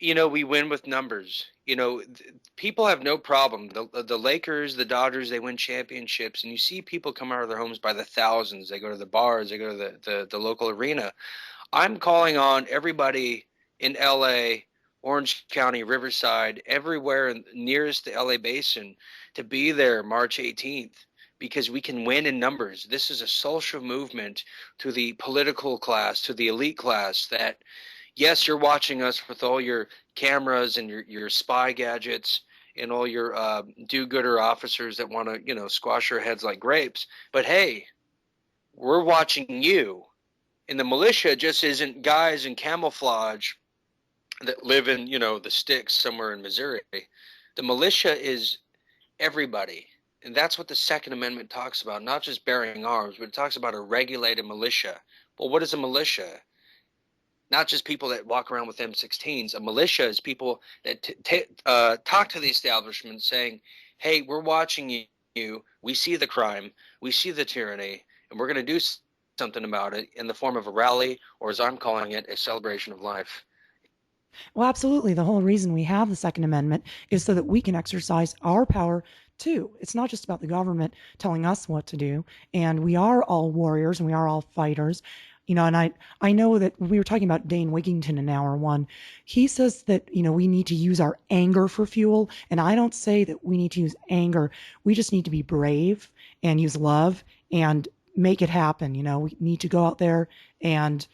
it. we win with numbers. People have no problem. The Lakers, the Dodgers, they win championships, and you see people come out of their homes by the thousands. They go to the bars, they go to the local arena. I'm calling on everybody in LA, Orange County, Riverside, everywhere nearest the LA basin to be there March 18th, because we can win in numbers. This is a social movement to the political class, to the elite class, that yes, you're watching us with all your cameras and your spy gadgets and all your do-gooder officers that want to, squash your heads like grapes. But hey, we're watching you. And the militia just isn't guys in camouflage that live in, the sticks somewhere in Missouri. The militia is everybody. And that's what the Second Amendment talks about, not just bearing arms, but it talks about a regulated militia. Well, what is a militia? Not just people that walk around with M16s. A militia is people that talk to the establishment saying, hey, we're watching you. We see the crime. We see the tyranny. And we're going to do something about it in the form of a rally, or as I'm calling it, a celebration of life. Well, absolutely. The whole reason we have the Second Amendment is so that we can exercise our power too. It's not just about the government telling us what to do. And we are all warriors and we are all fighters. And I know that we were talking about Dane Wigington in hour one. He says that, we need to use our anger for fuel. And I don't say that we need to use anger. We just need to be brave and use love and make it happen. We need to go out there and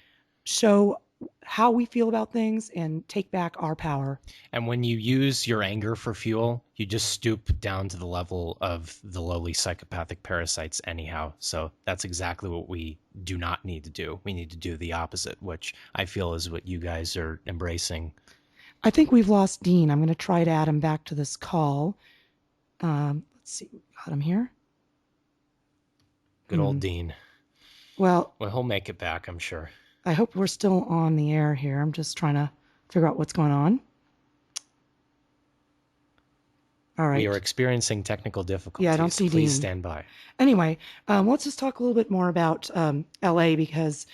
show how we feel about things and take back our power. And when you use your anger for fuel, you just stoop down to the level of the lowly psychopathic parasites, anyhow. So that's exactly what we do not need to do. We need to do the opposite, which I feel is what you guys are embracing. I think we've lost Dean. I'm going to try to add him back to this call. Let's see. Got him here. Good old Dean. Well, He'll make it back, I'm sure. I hope we're still on the air here. I'm just trying to figure out what's going on. All right. We are experiencing technical difficulties. Yeah, I don't see Please Dean. stand by. Anyway, let's just talk a little bit more about LA, because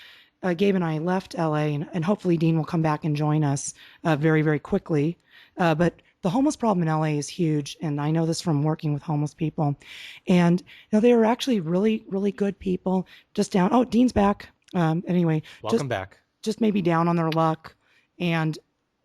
Gabe and I left LA, and hopefully Dean will come back and join us very, very quickly. But the homeless problem in LA is huge, and I know this from working with homeless people. And they are actually really, really good people. Just down. Oh, Dean's back. Anyway, Welcome back. Just maybe down on their luck. And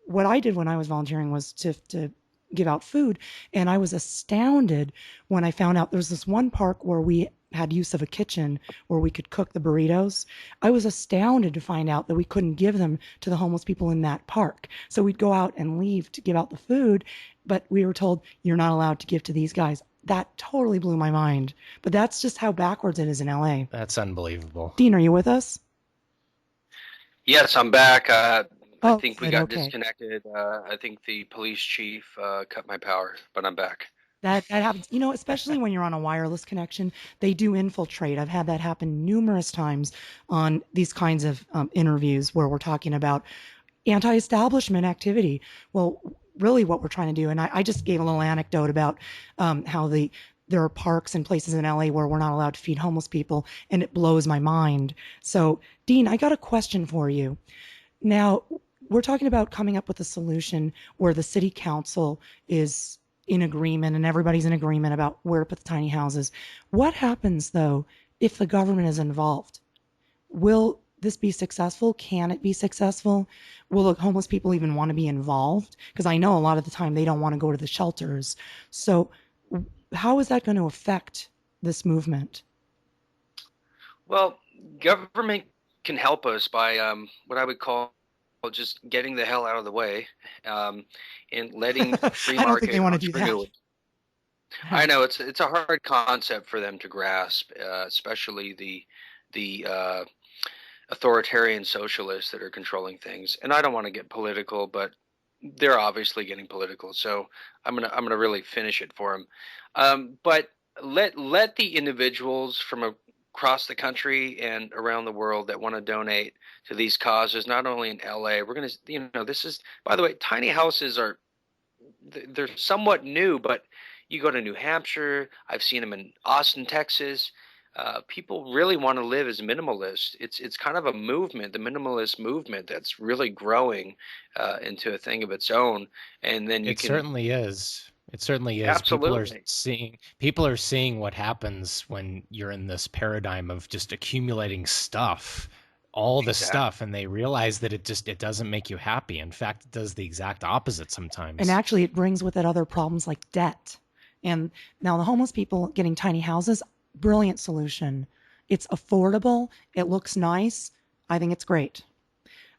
what I did when I was volunteering was to give out food, and I was astounded when I found out there was this one park where we had use of a kitchen where we could cook the burritos. I was astounded to find out that we couldn't give them to the homeless people in that park. So we'd go out and leave to give out the food, but we were told you're not allowed to give to these guys. That totally blew my mind. But that's just how backwards it is in LA. That's unbelievable. Dean, are you with us? Yes, I'm back. I think we good, got okay. disconnected. I think the police chief cut my power, but I'm back. That happens, especially when you're on a wireless connection, they do infiltrate. I've had that happen numerous times on these kinds of interviews where we're talking about anti-establishment activity. Well, really what we're trying to do, and I just gave a little anecdote about how there are parks and places in LA where we're not allowed to feed homeless people, and it blows my mind. So, Dean, I got a question for you. Now, we're talking about coming up with a solution where the city council is in agreement and everybody's in agreement about where to put the tiny houses. What happens, though, if the government is involved? Will this be successful? Can it be successful? Will the homeless people even want to be involved? Because I know a lot of the time they don't want to go to the shelters. So how is that going to affect this movement? Well, government can help us by what I would call just getting the hell out of the way and letting free I don't think market they want to do that. entrepreneurs. I know it's a hard concept for them to grasp, especially the authoritarian socialists that are controlling things. And I don't want to get political, but they're obviously getting political. So I'm gonna really finish it for them. But let the individuals from across the country and around the world that want to donate to these causes, not only in LA. We're gonna, this is, by the way, tiny houses they're somewhat new, but you go to New Hampshire. I've seen them in Austin, Texas. People really want to live as minimalists. It's kind of a movement, the minimalist movement, that's really growing into a thing of its own. And then It certainly is. It certainly is. Absolutely. People are seeing what happens when you're in this paradigm of just accumulating stuff, all the stuff, and they realize that it doesn't make you happy. In fact, it does the exact opposite sometimes. And actually, it brings with it other problems like debt. And now the homeless people getting tiny houses, brilliant solution. It's affordable. It looks nice. I think it's great.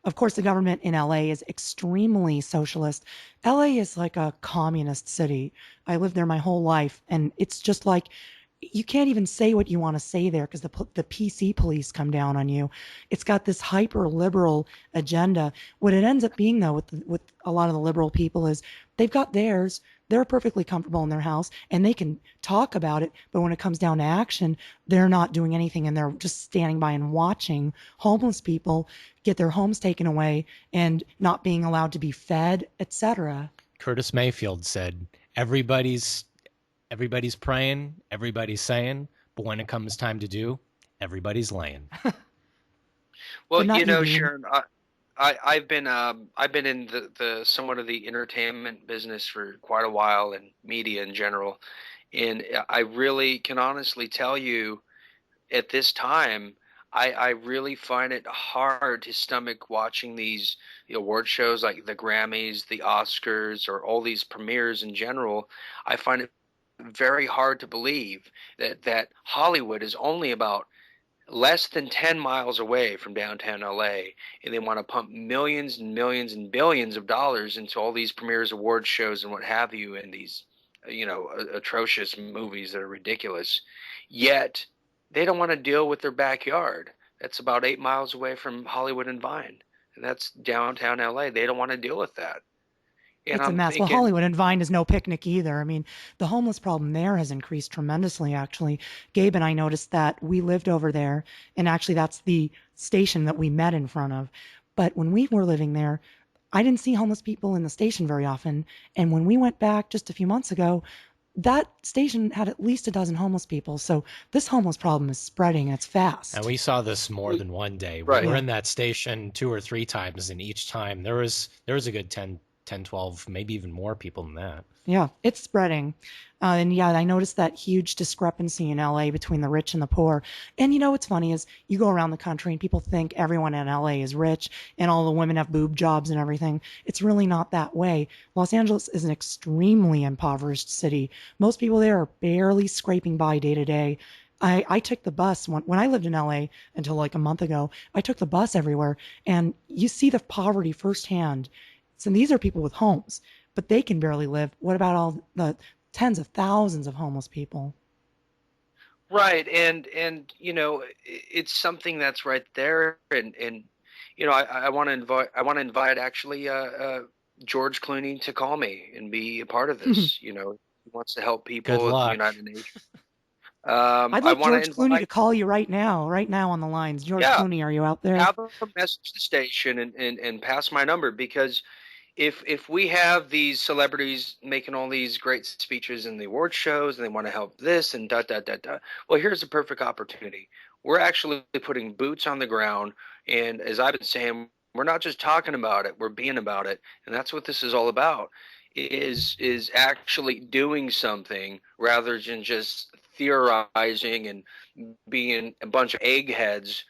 Of course, the government in LA is extremely socialist. LA is like a communist city. I lived there my whole life, and it's just like you can't even say what you want to say there because the PC police come down on you. It's got this hyper liberal agenda. What it ends up being, though, with a lot of the liberal people is they've got theirs. They're perfectly comfortable in their house and they can talk about it. But when it comes down to action, they're not doing anything and they're just standing by and watching homeless people get their homes taken away and not being allowed to be fed, etc. Curtis Mayfield said, everybody's praying, everybody's saying, but when it comes time to do, everybody's laying. Well, Sharon, I've been in the somewhat of the entertainment business for quite a while, and media in general, and I really can honestly tell you, at this time, I really find it hard to stomach watching these award shows like the Grammys, the Oscars, or all these premieres in general. I find it very hard to believe that Hollywood is only about less than 10 miles away from downtown LA, and they want to pump millions and millions and billions of dollars into all these premieres, award shows, and what have you, and these, atrocious movies that are ridiculous. Yet they don't want to deal with their backyard. That's about 8 miles away from Hollywood and Vine, and that's downtown LA. They don't want to deal with that. And It's a mess. Well, Hollywood and Vine is no picnic either. I mean, the homeless problem there has increased tremendously, actually. Gabe and I noticed that we lived over there, and actually that's the station that we met in front of. But when we were living there, I didn't see homeless people in the station very often. And when we went back just a few months ago, that station had at least a dozen homeless people. So this homeless problem is spreading. It's fast. And we saw this more than one day. Right. We were in that station 2 or 3 times, and each time there was a good 10, 12, maybe even more people than that. Yeah, it's spreading. And yeah, I noticed that huge discrepancy in LA between the rich and the poor. And what's funny is you go around the country and people think everyone in LA is rich and all the women have boob jobs and everything. It's really not that way. Los Angeles is an extremely impoverished city. Most people there are barely scraping by day to day. I took the bus when I lived in LA until like a month ago. I took the bus everywhere, and you see the poverty firsthand. So these are people with homes, but they can barely live. What about all the tens of thousands of homeless people? Right, and it's something that's right there, and I want to invite actually George Clooney to call me and be a part of this. He wants to help Good people at the luck. United Nations. I'd I like want to George Clooney to invite, call you right now on the lines. George yeah, Clooney, are you out there? have a message to the station and pass my number, because if we have these celebrities making all these great speeches in the award shows and they want to help this and dot dot dot dot, well, here's a perfect opportunity. We're actually putting boots on the ground, and as I've been saying, we're not just talking about it, we're being about it, and that's what this is all about. Is actually doing something rather than just theorizing and being a bunch of eggheads,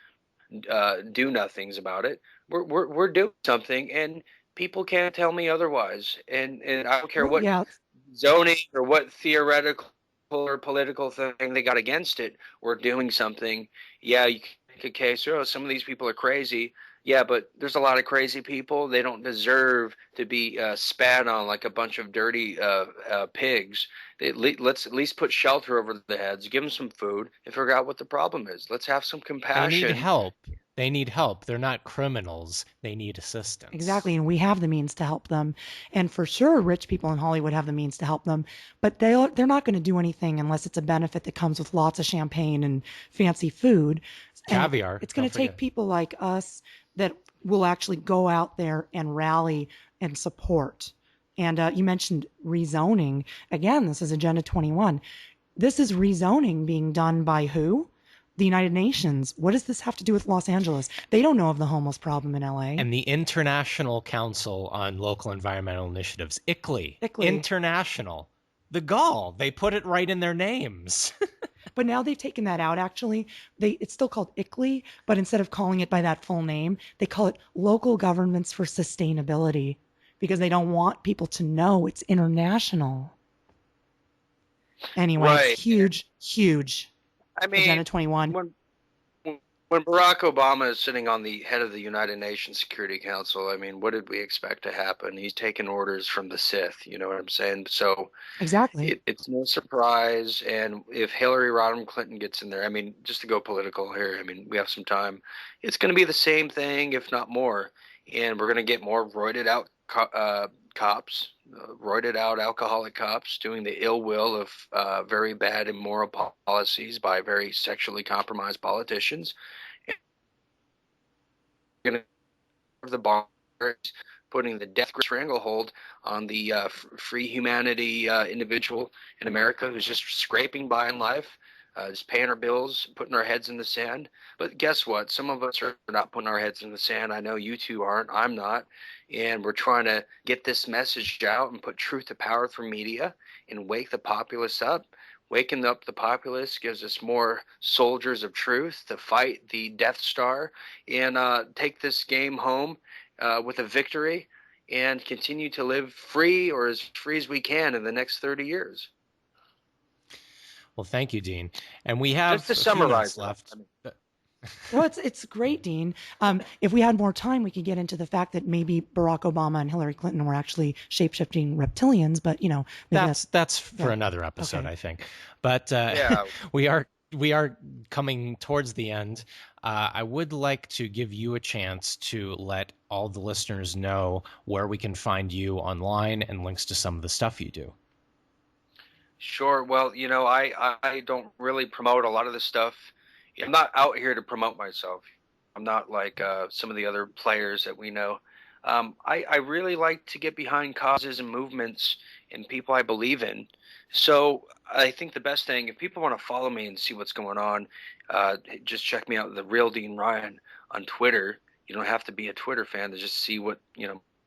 do nothings about it. We're doing something, and people can't tell me otherwise. And I don't care Well, what yeah, zoning or what theoretical or political thing they got against it. We're doing something. Yeah, you can make a case. Oh, some of these people are crazy. Yeah, but there's a lot of crazy people. They don't deserve to be spat on like a bunch of dirty pigs. Let's at least put shelter over their heads, give them some food, and figure out what the problem is. Let's have some They need compassion. help. They need help. They're not criminals. They need assistance. exactly. And we have the means to help them. And for sure, rich people in Hollywood have the means to help them. But they're not going to do anything unless it's a benefit that comes with lots of champagne and fancy food. And Caviar, it's going don't to take forget. people like us that will actually go out there and rally and support. And you mentioned rezoning. Again, this is Agenda 21. This is rezoning being done by who? The United Nations. What does this have to do with Los Angeles? They don't know of the homeless problem in LA. And the International Council on Local Environmental Initiatives, ICLEI, Ickley. International. The gall, they put it right in their names. But now they've taken that out actually. It's still called ICLEI, but instead of calling it by that full name, they call it Local Governments for Sustainability because they don't want people to know it's international. Anyway, it's Right. huge, huge. I mean, Agenda 21. when when Barack Obama is sitting on the head of the United Nations Security Council, I mean, what did we expect to happen? He's taking orders from the Sith, you know what I'm saying? So Exactly. it's no surprise. And if Hillary Rodham Clinton gets in there, I mean, just to go political here, I mean, we have some time. It's going to be the same thing, if not more. And we're going to get more roided out cops, roided out alcoholic cops doing the ill will of very bad immoral policies by very sexually compromised politicians. Going to have the bars putting the death stranglehold on the free humanity individual in America who's just scraping by in life, just paying our bills, putting our heads in the sand. But guess what? Some of us are not putting our heads in the sand. I know you two aren't. I'm not. And we're trying to get this message out and put truth to power through media and wake the populace up. Waking up the populace gives us more soldiers of truth to fight the Death Star and take this game home with a victory and continue to live free, or as free as we can, in the next 30 years. Well, thank you, Dean. And we Just have to a few summarize minutes it, left. I mean, No, it's great, Dean. If we had more time, we could get into the fact that maybe Barack Obama and Hillary Clinton were actually shape-shifting reptilians, but maybe That's for yeah. another episode, Okay. I think. But yeah, we are coming towards the end. I would like to give you a chance to let all the listeners know where we can find you online and links to some of the stuff you do. sure. Well, I don't really promote a lot of this stuff. I'm not out here to promote myself. I'm not like some of the other players that we know. I really like to get behind causes and movements and people I believe in. So I think the best thing, if people want to follow me and see what's going on, just check me out, the real Dean Ryan on Twitter. You don't have to be a Twitter fan to just see what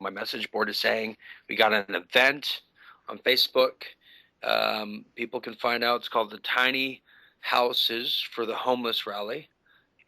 my message board is saying. We got an event on Facebook. People can find out. It's called the Tiny Houses for the Homeless Rally,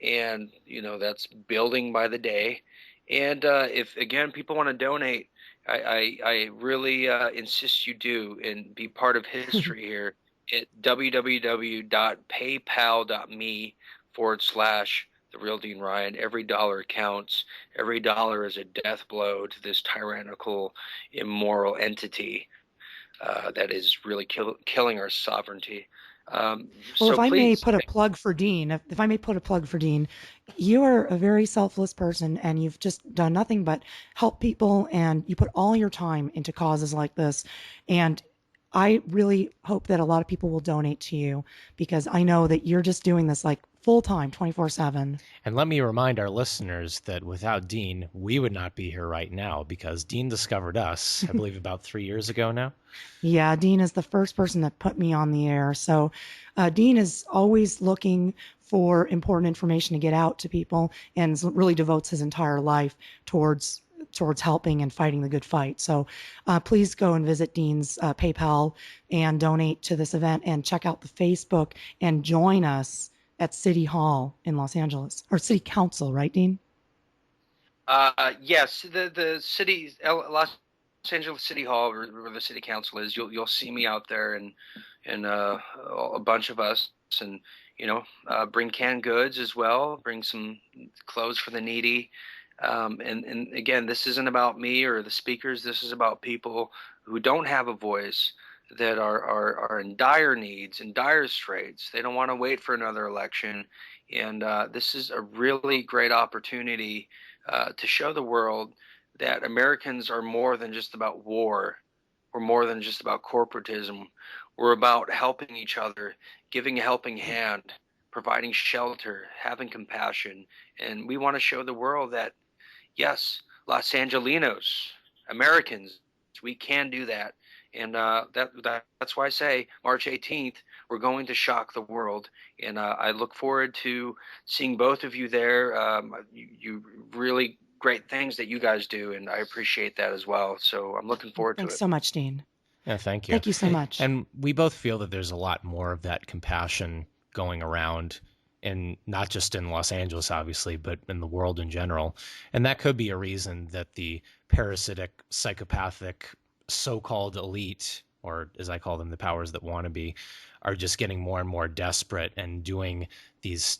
and that's building by the day. And if again people want to donate, I really insist you do and be part of history here at www.paypal.me/The Real Dean Ryan. Every dollar counts. Every dollar is a death blow to this tyrannical, immoral entity that is really killing our sovereignty. Well, So if I may please, put a plug for Dean, if I may put a plug for Dean, you are a very selfless person and you've just done nothing but help people and you put all your time into causes like this. And I really hope that a lot of people will donate to you because I know that you're just doing this like full time, 24/7. And let me remind our listeners that without Dean, we would not be here right now because Dean discovered us, I believe, about 3 years ago now. Yeah, Dean is the first person that put me on the air. So, Dean is always looking for important information to get out to people and really devotes his entire life towards helping and fighting the good fight. So, please go and visit Dean's PayPal and donate to this event and check out the Facebook and join us at City Hall in Los Angeles or City Council, right, Dean? yes, the city, Los Angeles City Hall, where the city council is. You'll see me out there, and a bunch of us, and bring canned goods as well. Bring some clothes for the needy. And again, this isn't about me or the speakers. This is about people who don't have a voice, that are in dire needs, in dire straits. They don't want to wait for another election, and this is a really great opportunity to show the world that Americans are more than just about war. We're more than just about corporatism. We're about helping each other, giving a helping hand, providing shelter, having compassion. And we want to show the world that, yes, Los Angelinos, Americans, we can do that. And that's why I say March 18th, we're going to shock the world. And I look forward to seeing both of you there. You really great things that you guys do, and I appreciate that as well. So I'm looking forward to Thanks it. so much, Dean. Yeah, thank you. Thank you so much. And we both feel that there's a lot more of that compassion going around, and not just in Los Angeles, obviously, but in the world in general. And that could be a reason that the parasitic, psychopathic, so-called elite, or as I call them, the powers that want to be, are just getting more and more desperate and doing these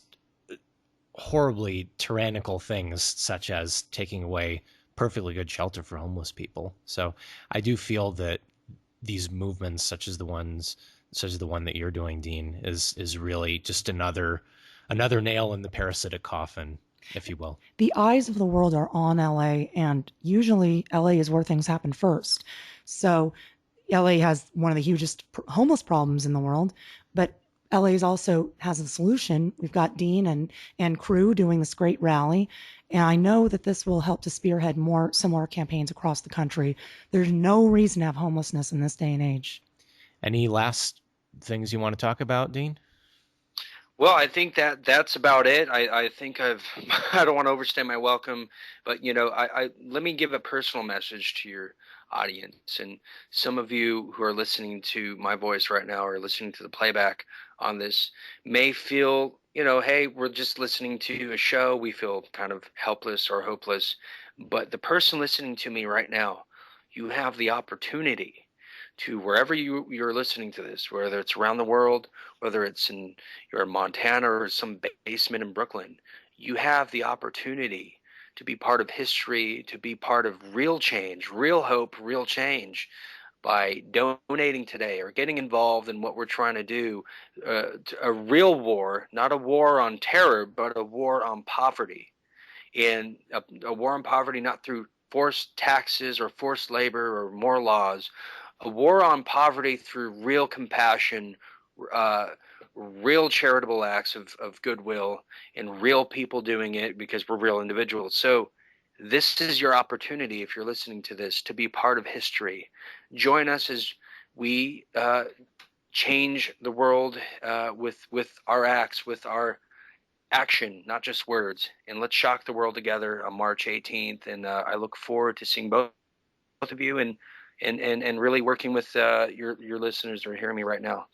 horribly tyrannical things, such as taking away perfectly good shelter for homeless people. So I do feel that these movements, such as the one that you're doing, Dean, is really just another nail in the parasitic coffin, if you will. The eyes of the world are on LA, and usually LA is where things happen first. So LA has one of the hugest homeless problems in the world, but LA also has a solution. We've got Dean and crew doing this great rally, and I know that this will help to spearhead more similar campaigns across the country. There's no reason to have homelessness in this day and age. Any last things you want to talk about, Dean? Well, I think that's about it. I think I don't want to overstay my welcome, but I let me give a personal message to your audience. And some of you who are listening to my voice right now or listening to the playback on this may feel, hey, we're just listening to a show. We feel kind of helpless or hopeless. But the person listening to me right now, you have the opportunity to, wherever you're listening to this, whether it's around the world, whether you're in Montana or some basement in Brooklyn, you have the opportunity to be part of history, to be part of real change, real hope, real change, by donating today or getting involved in what we're trying to do, a real war, not a war on terror, but a war on poverty. And a war on poverty not through forced taxes or forced labor or more laws, a war on poverty through real compassion, uh, real charitable acts of goodwill, and real people doing it because we're real individuals. So this is your opportunity, if you're listening to this, to be part of history. Join us as we change the world with our acts, with our action, not just words. And let's shock the world together on March 18th. And I look forward to seeing both of you and really working with your listeners who are hearing me right now.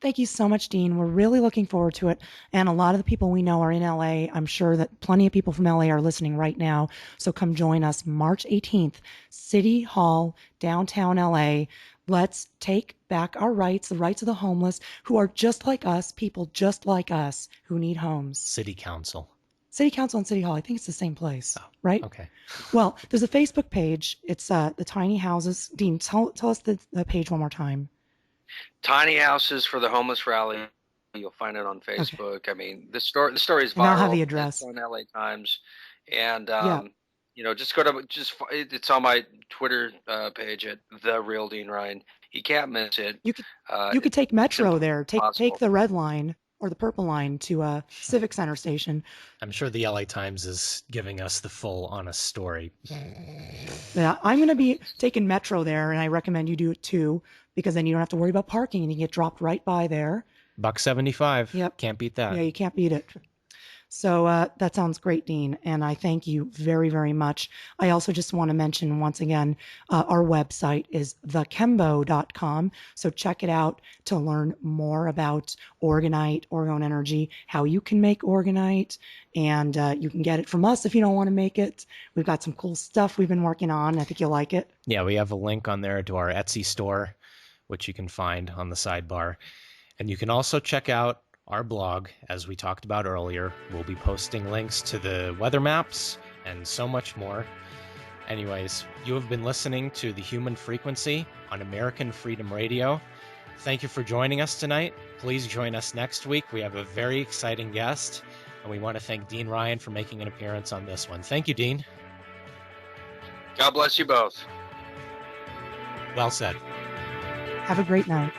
Thank you so much, Dean. We're really looking forward to it. And a lot of the people we know are in LA. I'm sure that plenty of people from LA are listening right now. So come join us March 18th, City Hall, downtown LA. Let's take back our rights, the rights of the homeless who are just like us, people just like us who need homes. City Council. City Council and City Hall. I think it's the same place, right? Okay. Well, there's a Facebook page. It's the Tiny Houses. Dean, tell us the page one more time. Tiny Houses for the Homeless Rally. You'll find it on Facebook. Okay. I mean, the story is viral. And I'll have the address. It's on LA Times, and Yeah. just go to it's on my Twitter page at The Real Dean Ryan. You can't miss it. You could take Metro there. Take the red line or the purple line to Civic Center Station. I'm sure the LA Times is giving us the full honest story. Yeah, I'm going to be taking Metro there, and I recommend you do it too, because then you don't have to worry about parking and you get dropped right by there. $1.75. Yep. Can't beat that. Yeah, you can't beat it. So that sounds great, Dean, and I thank you very, very much. I also just want to mention once again, our website is thekembo.com. So check it out to learn more about Orgonite, Orgone Energy, how you can make Orgonite, and you can get it from us if you don't want to make it. We've got some cool stuff we've been working on. I think you'll like it. Yeah, we have a link on there to our Etsy store, which you can find on the sidebar. And you can also check out our blog, as we talked about earlier. We'll be posting links to the weather maps and so much more. Anyways, you have been listening to The Human Frequency on American Freedom Radio. Thank you for joining us tonight. Please join us next week. We have a very exciting guest, and we want to thank Dean Ryan for making an appearance on this one. Thank you, Dean. God bless you both. Well said. Have a great night.